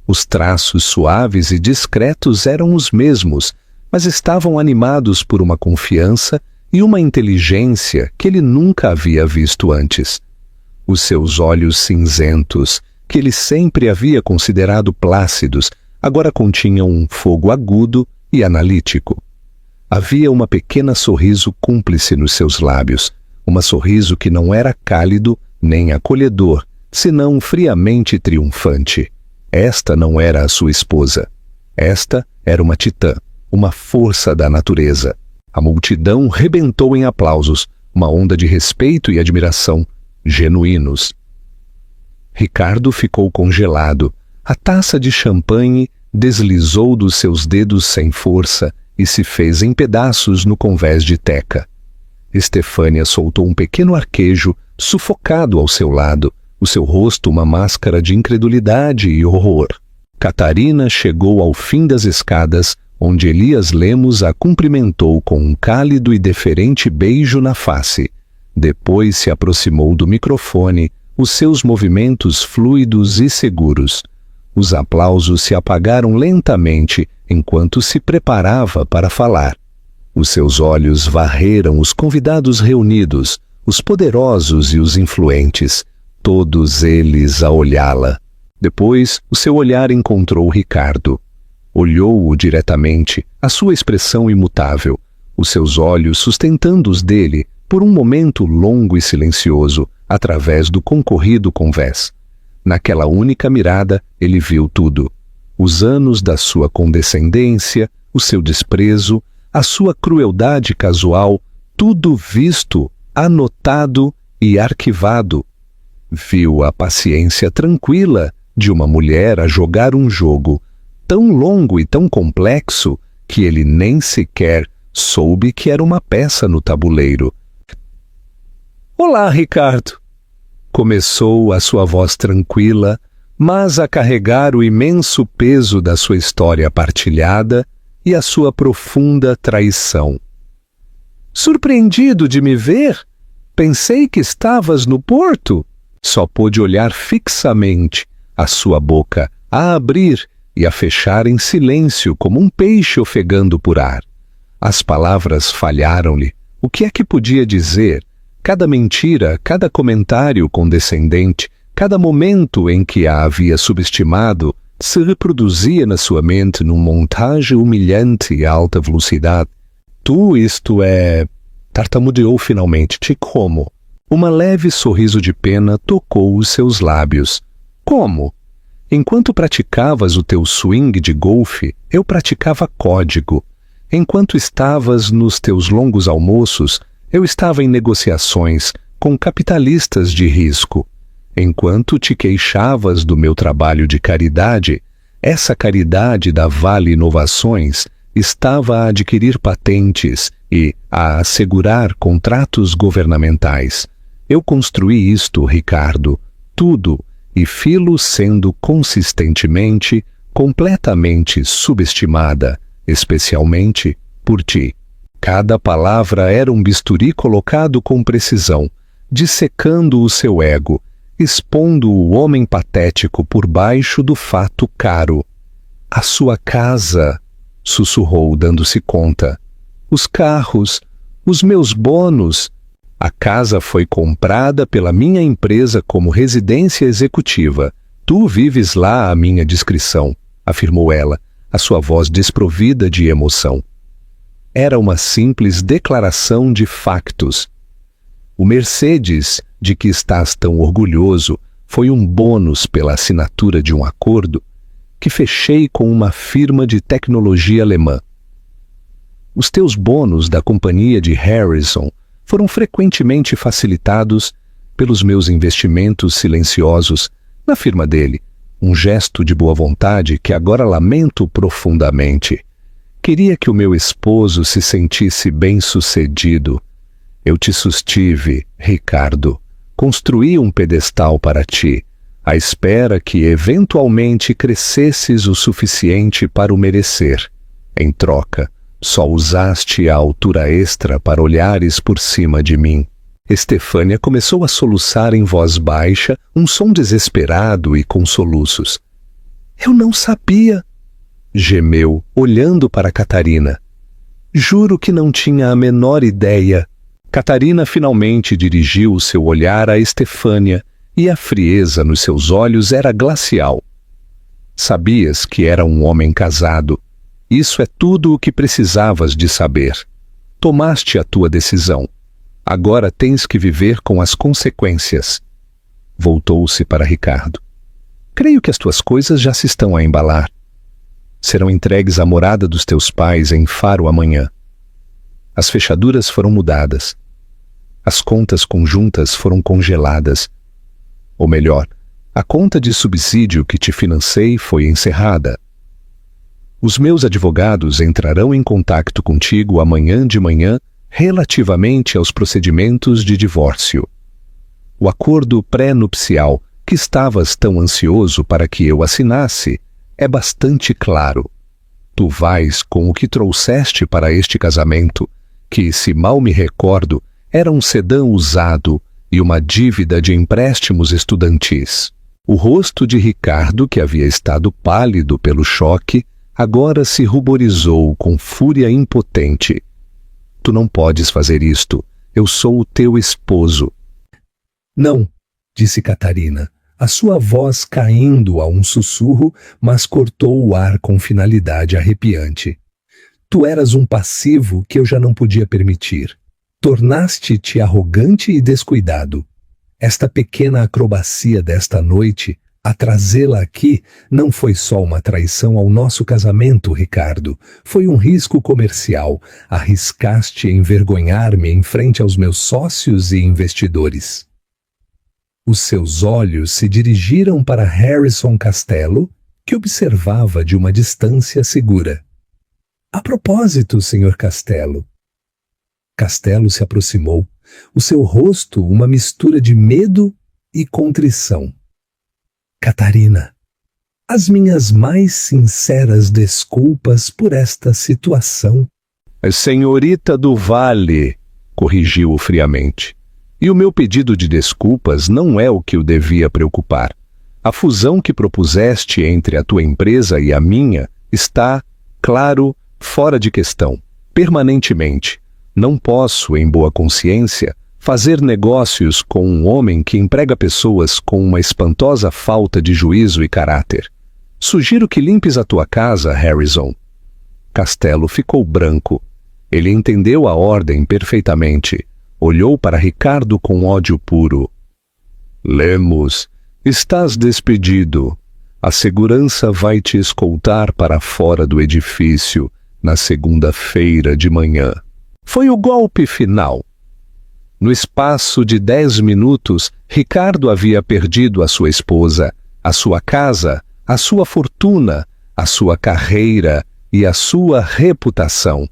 Os traços suaves e discretos eram os mesmos, mas estavam animados por uma confiança e uma inteligência que ele nunca havia visto antes. Os seus olhos cinzentos, que ele sempre havia considerado plácidos, agora continham um fogo agudo e analítico. Havia uma pequena sorriso cúmplice nos seus lábios, sorriso que não era cálido nem acolhedor, senão friamente triunfante. Esta não era a sua esposa. Esta era uma titã, uma força da natureza. A multidão rebentou em aplausos, uma onda de respeito e admiração, genuínos. Ricardo ficou congelado. A taça de champanhe deslizou dos seus dedos sem força e se fez em pedaços no convés de Teca. Estefânia soltou um pequeno arquejo, sufocado ao seu lado, o seu rosto uma máscara de incredulidade e horror. Catarina chegou ao fim das escadas, onde Elias Lemos a cumprimentou com um cálido e deferente beijo na face. Depois se aproximou do microfone, os seus movimentos fluidos e seguros. Os aplausos se apagaram lentamente enquanto se preparava para falar. Os seus olhos varreram os convidados reunidos, os poderosos e os influentes, todos eles a olhá-la. Depois, o seu olhar encontrou Ricardo. Olhou-o diretamente, a sua expressão imutável, os seus olhos sustentando os dele por um momento longo e silencioso, através do concorrido convés. Naquela única mirada, ele viu tudo. Os anos da sua condescendência, o seu desprezo, a sua crueldade casual, tudo visto, anotado e arquivado. Viu a paciência tranquila de uma mulher a jogar um jogo tão longo e tão complexo que ele nem sequer soube que era uma peça no tabuleiro. "Olá, Ricardo!" Começou a sua voz tranquila, mas a carregar o imenso peso da sua história partilhada e a sua profunda traição. "Surpreendido de me ver? Pensei que estavas no porto." Só pôde olhar fixamente, a sua boca a abrir e a fechar em silêncio como um peixe ofegando por ar. As palavras falharam-lhe. O que é que podia dizer? Cada mentira, cada comentário condescendente, cada momento em que a havia subestimado, se reproduzia na sua mente num montagem humilhante a alta velocidade. Isto é... Tartamudeou finalmente. "Te como?" Uma leve sorriso de pena tocou os seus lábios. "Como? Enquanto praticavas o teu swing de golfe, eu praticava código. Enquanto estavas nos teus longos almoços, eu estava em negociações com capitalistas de risco. Enquanto te queixavas do meu trabalho de caridade, essa caridade da Vale Inovações estava a adquirir patentes e a assegurar contratos governamentais. Eu construí isto, Ricardo, tudo, e filo sendo consistentemente, completamente subestimada, especialmente por ti. Cada palavra era um bisturi colocado com precisão, dissecando o seu ego, expondo o homem patético por baixo do fato caro. "A sua casa", sussurrou, dando-se conta. "Os carros, os meus bônus. A casa foi comprada pela minha empresa como residência executiva. Tu vives lá à minha discrição", afirmou ela, a sua voz desprovida de emoção. Era uma simples declaração de factos. O Mercedes, de que estás tão orgulhoso, foi um bônus pela assinatura de um acordo que fechei com uma firma de tecnologia alemã. Os teus bônus da companhia de Harrison foram frequentemente facilitados pelos meus investimentos silenciosos na firma dele, um gesto de boa vontade que agora lamento profundamente. Queria que o meu esposo se sentisse bem-sucedido. Eu te sustive, Ricardo. Construí um pedestal para ti, à espera que eventualmente crescesses o suficiente para o merecer. Em troca, só usaste a altura extra para olhares por cima de mim. Estefânia começou a soluçar em voz baixa, um som desesperado e com soluços. Eu não sabia, gemeu, olhando para Catarina. Juro que não tinha a menor ideia. Catarina finalmente dirigiu o seu olhar a Estefânia e a frieza nos seus olhos era glacial. Sabias que era um homem casado. Isso é tudo o que precisavas de saber. Tomaste a tua decisão. Agora tens que viver com as consequências. Voltou-se para Ricardo. Creio que as tuas coisas já se estão a embalar. Serão entregues à morada dos teus pais em Faro amanhã. As fechaduras foram mudadas. As contas conjuntas foram congeladas. Ou melhor, a conta de subsídio que te financei foi encerrada. Os meus advogados entrarão em contato contigo amanhã de manhã relativamente aos procedimentos de divórcio. O acordo pré-nupcial que estavas tão ansioso para que eu assinasse é bastante claro. Tu vais com o que trouxeste para este casamento, que, se mal me recordo, era um sedã usado e uma dívida de empréstimos estudantis. O rosto de Ricardo, que havia estado pálido pelo choque, agora se ruborizou com fúria impotente. Tu não podes fazer isto. Eu sou o teu esposo. Não, disse Catarina, a sua voz caindo a um sussurro, mas cortou o ar com finalidade arrepiante. Tu eras um passivo que eu já não podia permitir. Tornaste-te arrogante e descuidado. Esta pequena acrobacia desta noite, a trazê-la aqui, não foi só uma traição ao nosso casamento, Ricardo. Foi um risco comercial. Arriscaste envergonhar-me em frente aos meus sócios e investidores. Os seus olhos se dirigiram para Harrison Costello, que observava de uma distância segura. A propósito, Sr. Costello. Costello se aproximou, o seu rosto uma mistura de medo e contrição. Catarina, as minhas mais sinceras desculpas por esta situação. Senhorita do Vale, corrigiu-o friamente. E o meu pedido de desculpas não é o que o devia preocupar. A fusão que propuseste entre a tua empresa e a minha está, claro, fora de questão, permanentemente. Não posso, em boa consciência, fazer negócios com um homem que emprega pessoas com uma espantosa falta de juízo e caráter. Sugiro que limpes a tua casa, Harrison. Costello ficou branco. Ele entendeu a ordem perfeitamente. Olhou para Ricardo com ódio puro. Lemos, estás despedido. A segurança vai te escoltar para fora do edifício na segunda-feira de manhã. Foi o golpe final. No espaço de 10 minutos, Ricardo havia perdido a sua esposa, a sua casa, a sua fortuna, a sua carreira e a sua reputação.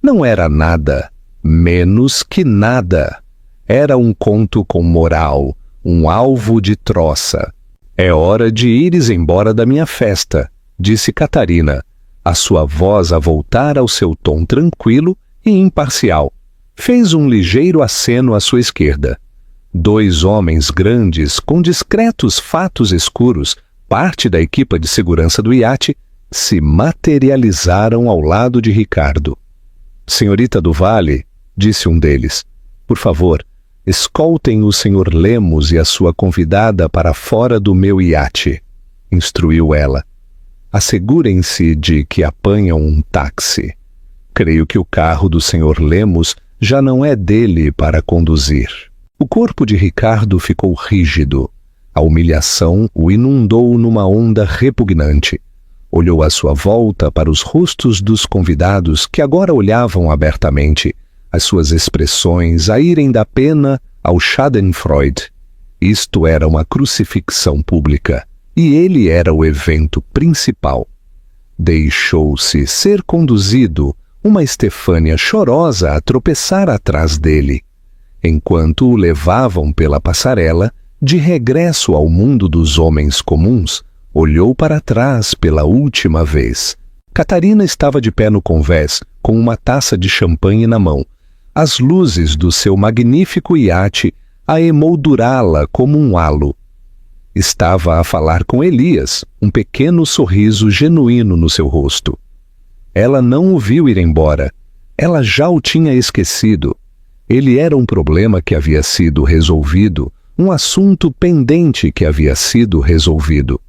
Não era nada, menos que nada. Era um conto com moral, um alvo de troça. É hora de ires embora da minha festa, disse Catarina, a sua voz a voltar ao seu tom tranquilo e imparcial. Fez um ligeiro aceno à sua esquerda. 2 homens grandes, com discretos fatos escuros, parte da equipa de segurança do iate, se materializaram ao lado de Ricardo. Senhorita do Vale, disse um deles, por favor, escoltem o Sr. Lemos e a sua convidada para fora do meu iate, instruiu ela. Assegurem-se de que apanham um táxi. Creio que o carro do Sr. Lemos já não é dele para conduzir. O corpo de Ricardo ficou rígido. A humilhação o inundou numa onda repugnante. Olhou à sua volta para os rostos dos convidados que agora olhavam abertamente, as suas expressões a irem da pena ao Schadenfreude. Isto era uma crucifixão pública, e ele era o evento principal. Deixou-se ser conduzido, uma Estefânia chorosa a tropeçar atrás dele. Enquanto o levavam pela passarela, de regresso ao mundo dos homens comuns, olhou para trás pela última vez. Catarina estava de pé no convés, com uma taça de champanhe na mão. As luzes do seu magnífico iate a emoldurá-la como um halo. Estava a falar com Elias, um pequeno sorriso genuíno no seu rosto. Ela não o viu ir embora. Ela já o tinha esquecido. Ele era um problema que havia sido resolvido, um assunto pendente que havia sido resolvido.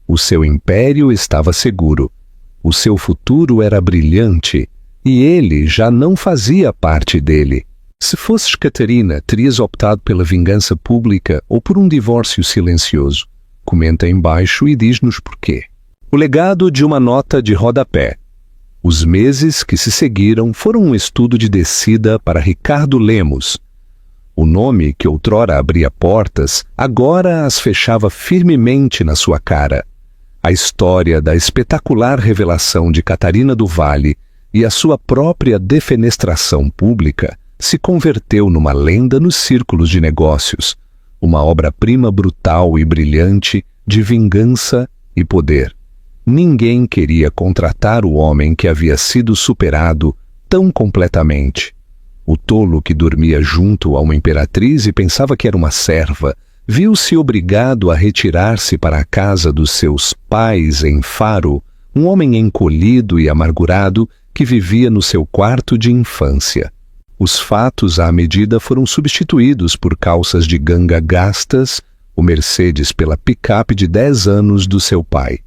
O seu império estava seguro. O seu futuro era brilhante, e ele já não fazia parte dele. Se fosses Catarina, terias optado pela vingança pública ou por um divórcio silencioso? Comenta embaixo e diz-nos porquê. O legado de uma nota de rodapé. Os meses que se seguiram foram um estudo de descida para Ricardo Lemos. O nome que outrora abria portas, agora as fechava firmemente na sua cara. A história da espetacular revelação de Catarina do Valle e a sua própria defenestração pública se converteu numa lenda nos círculos de negócios, uma obra-prima brutal e brilhante de vingança e poder. Ninguém queria contratar o homem que havia sido superado tão completamente. O tolo que dormia junto a uma imperatriz e pensava que era uma serva, viu-se obrigado a retirar-se para a casa dos seus pais em Faro, um homem encolhido e amargurado que vivia no seu quarto de infância. Os fatos à medida foram substituídos por calças de ganga gastas, o Mercedes pela picape de 10 anos do seu pai.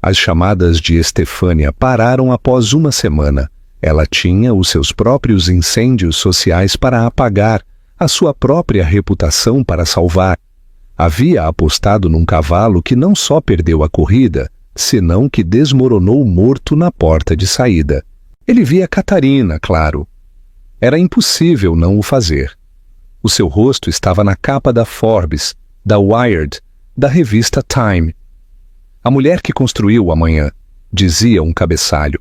As chamadas de Estefânia pararam após uma semana. Ela tinha os seus próprios incêndios sociais para apagar, a sua própria reputação para salvar. Havia apostado num cavalo que não só perdeu a corrida, senão que desmoronou morto na porta de saída. Ele via Catarina, claro. Era impossível não o fazer. O seu rosto estava na capa da Forbes, da Wired, da revista Time. A mulher que construiu o amanhã, dizia um cabeçalho.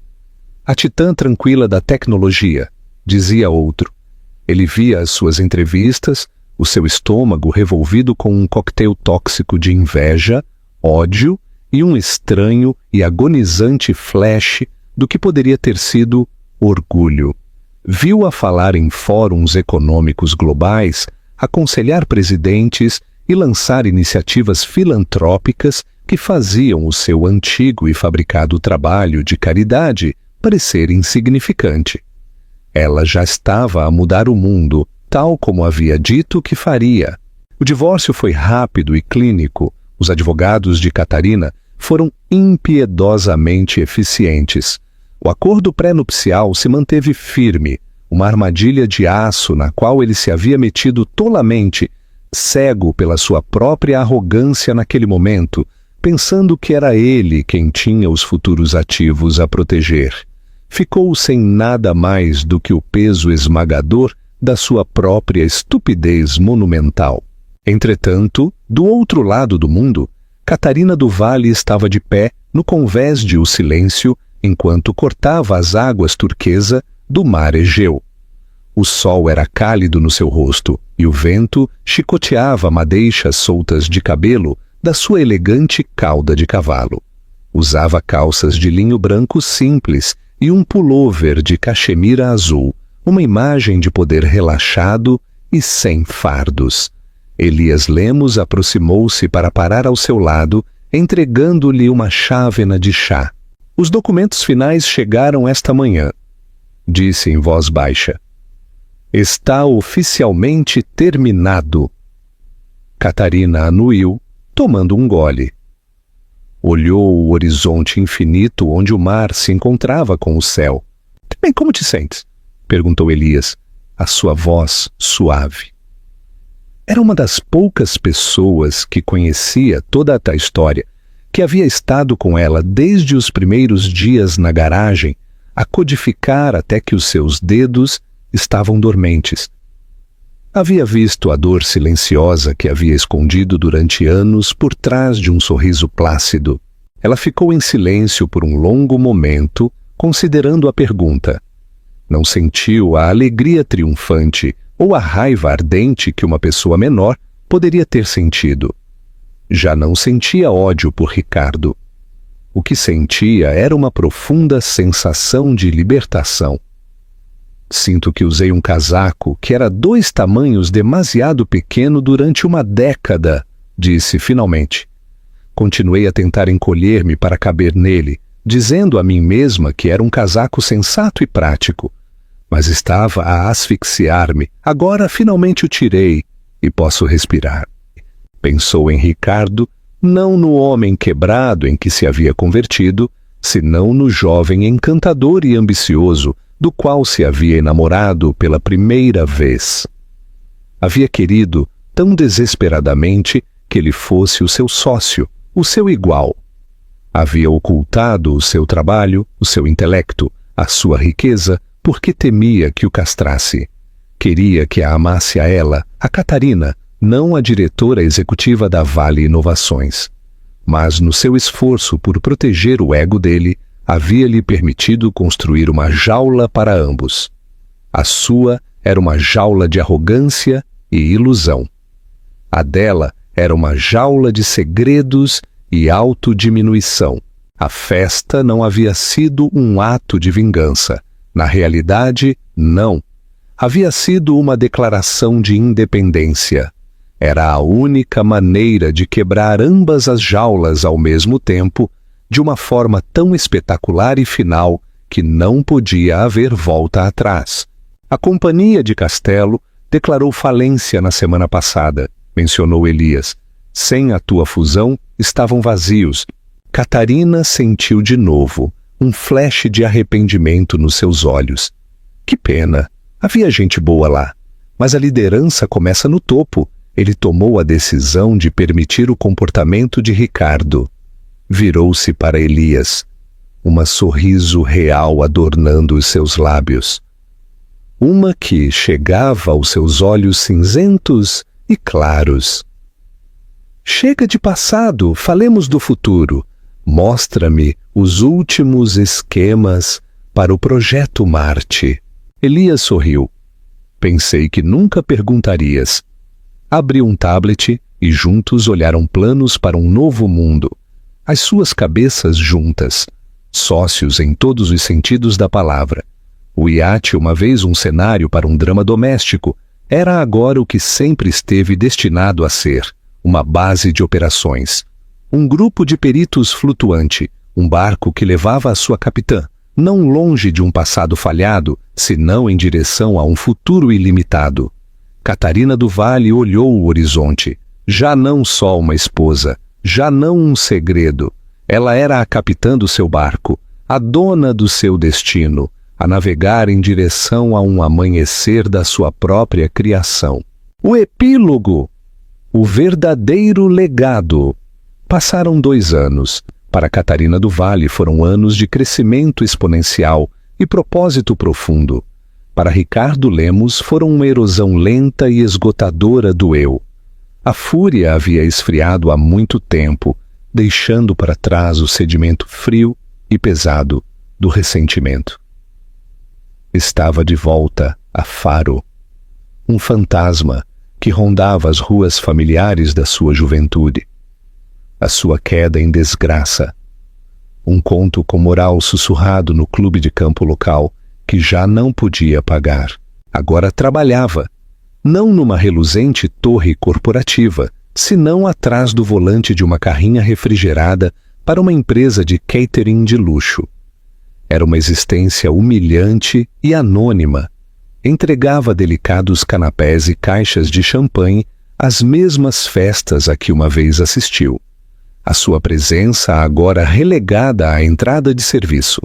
A titã tranquila da tecnologia, dizia outro. Ele via as suas entrevistas, o seu estômago revolvido com um coquetel tóxico de inveja, ódio e um estranho e agonizante flash do que poderia ter sido orgulho. Viu-a falar em fóruns econômicos globais, aconselhar presidentes e lançar iniciativas filantrópicas que faziam o seu antigo e fabricado trabalho de caridade parecer insignificante. Ela já estava a mudar o mundo, tal como havia dito que faria. O divórcio foi rápido e clínico. Os advogados de Catarina foram impiedosamente eficientes. O acordo pré-nupcial se manteve firme, uma armadilha de aço na qual ele se havia metido tolamente, cego pela sua própria arrogância naquele momento, pensando que era ele quem tinha os futuros ativos a proteger. Ficou sem nada mais do que o peso esmagador da sua própria estupidez monumental. Entretanto, do outro lado do mundo, Catarina do Valle estava de pé no convés de O Silêncio, enquanto cortava as águas turquesa do mar Egeu. O sol era cálido no seu rosto e o vento chicoteava madeixas soltas de cabelo da sua elegante cauda de cavalo. Usava calças de linho branco simples e um pullover de cachemira azul, uma imagem de poder relaxado e sem fardos. Elias Lemos aproximou-se para parar ao seu lado, entregando-lhe uma chávena de chá. Os documentos finais chegaram esta manhã, disse em voz baixa. Está oficialmente terminado. Catarina anuiu, tomando um gole. Olhou o horizonte infinito onde o mar se encontrava com o céu. Bem, como te sentes? Perguntou Elias, a sua voz suave. Era uma das poucas pessoas que conhecia toda a história, que havia estado com ela desde os primeiros dias na garagem, a codificar até que os seus dedos estavam dormentes. Havia visto a dor silenciosa que havia escondido durante anos por trás de um sorriso plácido. Ela ficou em silêncio por um longo momento, considerando a pergunta. Não sentiu a alegria triunfante ou a raiva ardente que uma pessoa menor poderia ter sentido. Já não sentia ódio por Ricardo. O que sentia era uma profunda sensação de libertação. Sinto que usei um casaco que era 2 tamanhos demasiado pequeno durante uma década, disse finalmente. Continuei a tentar encolher-me para caber nele, dizendo a mim mesma que era um casaco sensato e prático. Mas estava a asfixiar-me. Agora finalmente o tirei e posso respirar. Pensou em Ricardo, não no homem quebrado em que se havia convertido, senão no jovem encantador e ambicioso do qual se havia enamorado pela primeira vez. Havia querido tão desesperadamente que ele fosse o seu sócio, o seu igual. Havia ocultado o seu trabalho, o seu intelecto, a sua riqueza, porque temia que o castrasse. Queria que a amasse a ela, a Catarina, não a diretora executiva da Vale Inovações. Mas no seu esforço por proteger o ego dele, havia-lhe permitido construir uma jaula para ambos. A sua era uma jaula de arrogância e ilusão. A dela era uma jaula de segredos e autodiminuição. A festa não havia sido um ato de vingança. Na realidade, não. Havia sido uma declaração de independência. Era a única maneira de quebrar ambas as jaulas ao mesmo tempo, de uma forma tão espetacular e final que não podia haver volta atrás. A Companhia de Castelo declarou falência na semana passada, mencionou Elias. Sem a tua fusão, estavam vazios. Catarina sentiu de novo um flash de arrependimento nos seus olhos. Que pena, havia gente boa lá, mas a liderança começa no topo. Ele tomou a decisão de permitir o comportamento de Ricardo. Virou-se para Elias, um sorriso real adornando os seus lábios. Uma que chegava aos seus olhos cinzentos e claros. Chega de passado, falemos do futuro. Mostra-me os últimos esquemas para o Projeto Marte. Elias sorriu. Pensei que nunca perguntarias. Abriu um tablet e juntos olharam planos para um novo mundo. As suas cabeças juntas, sócios em todos os sentidos da palavra. O iate, uma vez um cenário para um drama doméstico, era agora o que sempre esteve destinado a ser, uma base de operações. Um grupo de peritos flutuante, um barco que levava a sua capitã, não longe de um passado falhado, senão em direção a um futuro ilimitado. Catarina do Vale olhou o horizonte, já não só uma esposa, já não um segredo. Ela era a capitã do seu barco, a dona do seu destino, a navegar em direção a um amanhecer da sua própria criação. O epílogo, o verdadeiro legado. Passaram 2 anos. Para Catarina do Vale foram anos de crescimento exponencial e propósito profundo. Para Ricardo Lemos foram uma erosão lenta e esgotadora do eu. A fúria havia esfriado há muito tempo, deixando para trás o sedimento frio e pesado do ressentimento. Estava de volta a Faro, um fantasma que rondava as ruas familiares da sua juventude. A sua queda em desgraça. Um conto com moral sussurrado no clube de campo local que já não podia pagar. Agora trabalhava, não numa reluzente torre corporativa, senão atrás do volante de uma carrinha refrigerada para uma empresa de catering de luxo. Era uma existência humilhante e anônima. Entregava delicados canapés e caixas de champanhe às mesmas festas a que uma vez assistiu. A sua presença agora relegada à entrada de serviço.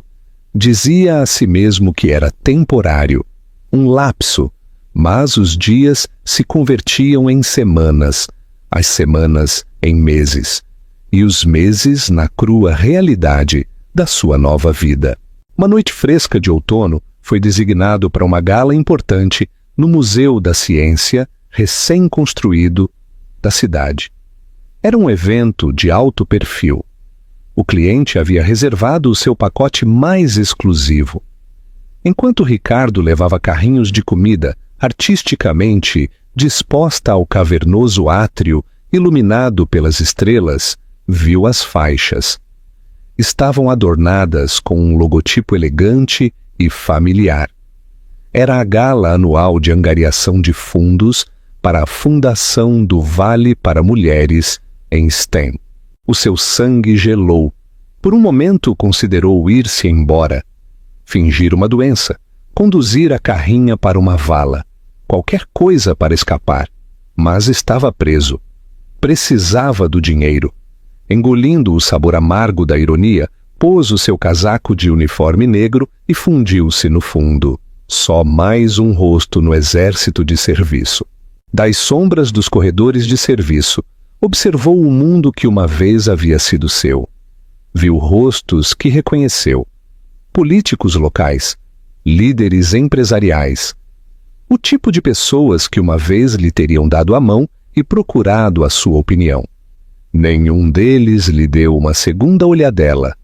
Dizia a si mesmo que era temporário, um lapso, mas os dias se convertiam em semanas, as semanas em meses, e os meses na crua realidade da sua nova vida. Uma noite fresca de outono foi designado para uma gala importante no Museu da Ciência, recém-construído, da cidade. Era um evento de alto perfil. O cliente havia reservado o seu pacote mais exclusivo. Enquanto Ricardo levava carrinhos de comida artisticamente disposta ao cavernoso átrio iluminado pelas estrelas, viu as faixas. Estavam adornadas com um logotipo elegante e familiar. Era a gala anual de angariação de fundos para a Fundação do Vale para Mulheres em STEM. O seu sangue gelou. Por um momento considerou ir-se embora, fingir uma doença, conduzir a carrinha para uma vala, qualquer coisa para escapar, mas estava preso. Precisava do dinheiro. Engolindo o sabor amargo da ironia, pôs o seu casaco de uniforme negro e fundiu-se no fundo. Só mais um rosto no exército de serviço. Das sombras dos corredores de serviço, observou o mundo que uma vez havia sido seu. Viu rostos que reconheceu. Políticos locais, líderes empresariais. O tipo de pessoas que uma vez lhe teriam dado a mão e procurado a sua opinião. Nenhum deles lhe deu uma segunda olhadela.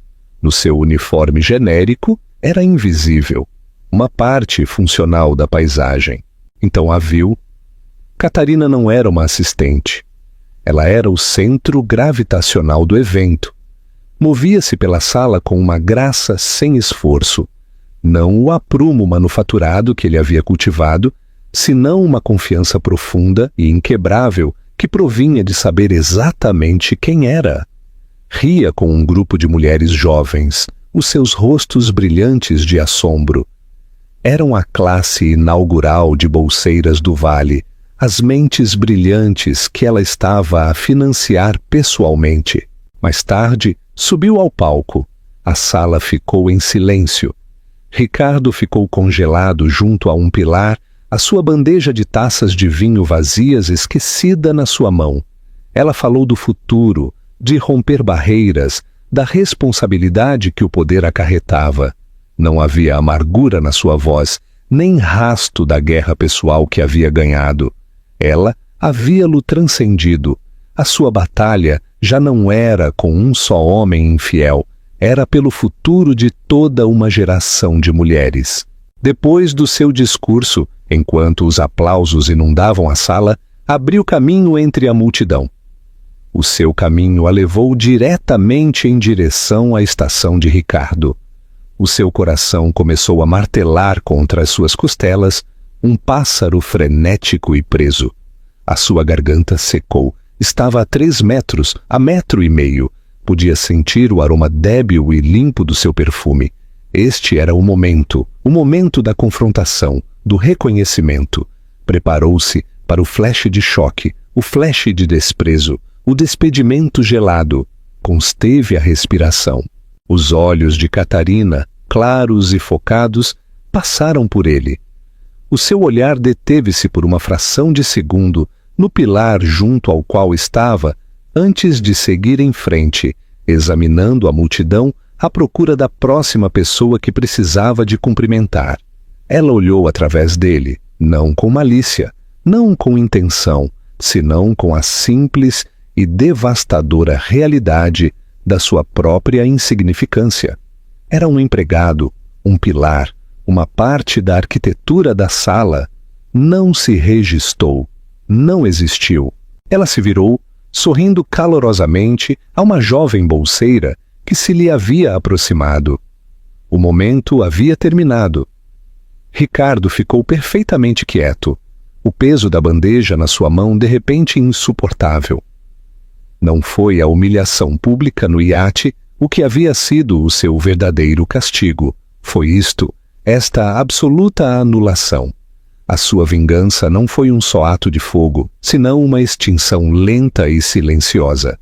No seu uniforme genérico, era invisível, uma parte funcional da paisagem. Então a viu. Catarina não era uma assistente. Ela era o centro gravitacional do evento. Movia-se pela sala com uma graça sem esforço. Não o aprumo manufaturado que ele havia cultivado, senão uma confiança profunda e inquebrável que provinha de saber exatamente quem era. Ria com um grupo de mulheres jovens, os seus rostos brilhantes de assombro. Eram a classe inaugural de bolseiras do Vale, as mentes brilhantes que ela estava a financiar pessoalmente. Mais tarde, subiu ao palco. A sala ficou em silêncio. Ricardo ficou congelado junto a um pilar, a sua bandeja de taças de vinho vazias esquecida na sua mão. Ela falou do futuro, de romper barreiras, da responsabilidade que o poder acarretava. Não havia amargura na sua voz, nem rasto da guerra pessoal que havia ganhado. Ela havia-lo transcendido. A sua batalha já não era com um só homem infiel, era pelo futuro de toda uma geração de mulheres. Depois do seu discurso, enquanto os aplausos inundavam a sala, abriu caminho entre a multidão. O seu caminho a levou diretamente em direção à estação de Ricardo. O seu coração começou a martelar contra as suas costelas, um pássaro frenético e preso. A sua garganta secou. Estava a 3 metros, a 1,5 metros. Podia sentir o aroma débil e limpo do seu perfume. Este era o momento da confrontação, do reconhecimento. Preparou-se para o flash de choque, o flash de desprezo, o despedimento gelado. Consteve a respiração. Os olhos de Catarina, claros e focados, passaram por ele. O seu olhar deteve-se por uma fração de segundo no pilar junto ao qual estava, antes de seguir em frente, examinando a multidão à procura da próxima pessoa que precisava de cumprimentar. Ela olhou através dele, não com malícia, não com intenção, senão com a simples e devastadora realidade da sua própria insignificância. Era um empregado, um pilar, uma parte da arquitetura da sala. Não se registou, não existiu. Ela se virou, sorrindo calorosamente a uma jovem bolseira que se lhe havia aproximado. O momento havia terminado. Ricardo ficou perfeitamente quieto, o peso da bandeja na sua mão de repente insuportável. Não foi a humilhação pública no iate o que havia sido o seu verdadeiro castigo. Foi esta absoluta anulação. A sua vingança não foi um só ato de fogo, senão uma extinção lenta e silenciosa.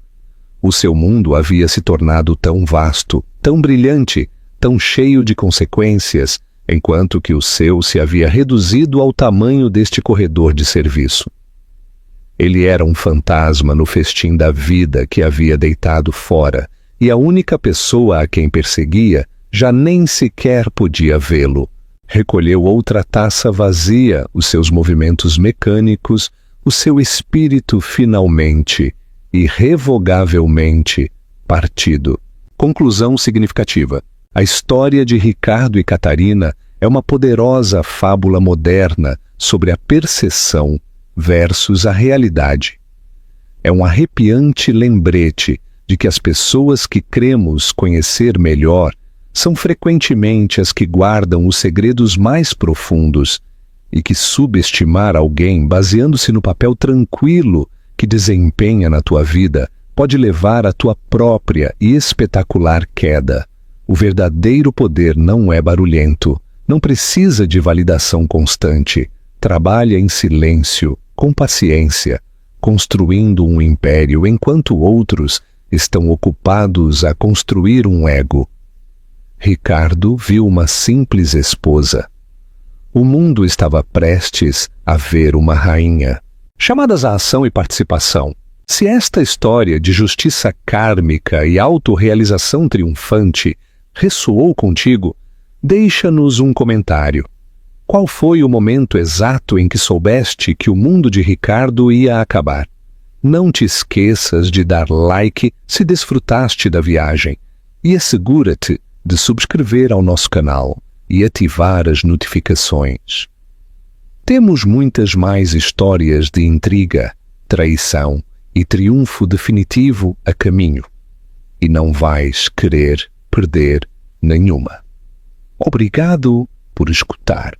O seu mundo havia se tornado tão vasto, tão brilhante, tão cheio de consequências, enquanto que o seu se havia reduzido ao tamanho deste corredor de serviço. Ele era um fantasma no festim da vida que havia deitado fora, e a única pessoa a quem perseguia já nem sequer podia vê-lo. Recolheu outra taça vazia, os seus movimentos mecânicos, o seu espírito finalmente, irrevogavelmente, partido. Conclusão significativa. A história de Ricardo e Catarina é uma poderosa fábula moderna sobre a percepção versus a realidade. É um arrepiante lembrete de que as pessoas que cremos conhecer melhor são frequentemente as que guardam os segredos mais profundos e que subestimar alguém baseando-se no papel tranquilo que desempenha na tua vida pode levar à tua própria e espetacular queda. O verdadeiro poder não é barulhento, não precisa de validação constante, trabalha em silêncio, com paciência, construindo um império enquanto outros estão ocupados a construir um ego. Ricardo viu uma simples esposa. O mundo estava prestes a ver uma rainha. Chamadas à ação e participação. Se esta história de justiça kármica e autorrealização triunfante ressoou contigo, deixa-nos um comentário. Qual foi o momento exato em que soubeste que o mundo de Ricardo ia acabar? Não te esqueças de dar like se desfrutaste da viagem e assegura-te de subscrever ao nosso canal e ativar as notificações. Temos muitas mais histórias de intriga, traição e triunfo definitivo a caminho, e não vais querer perder nenhuma. Obrigado por escutar.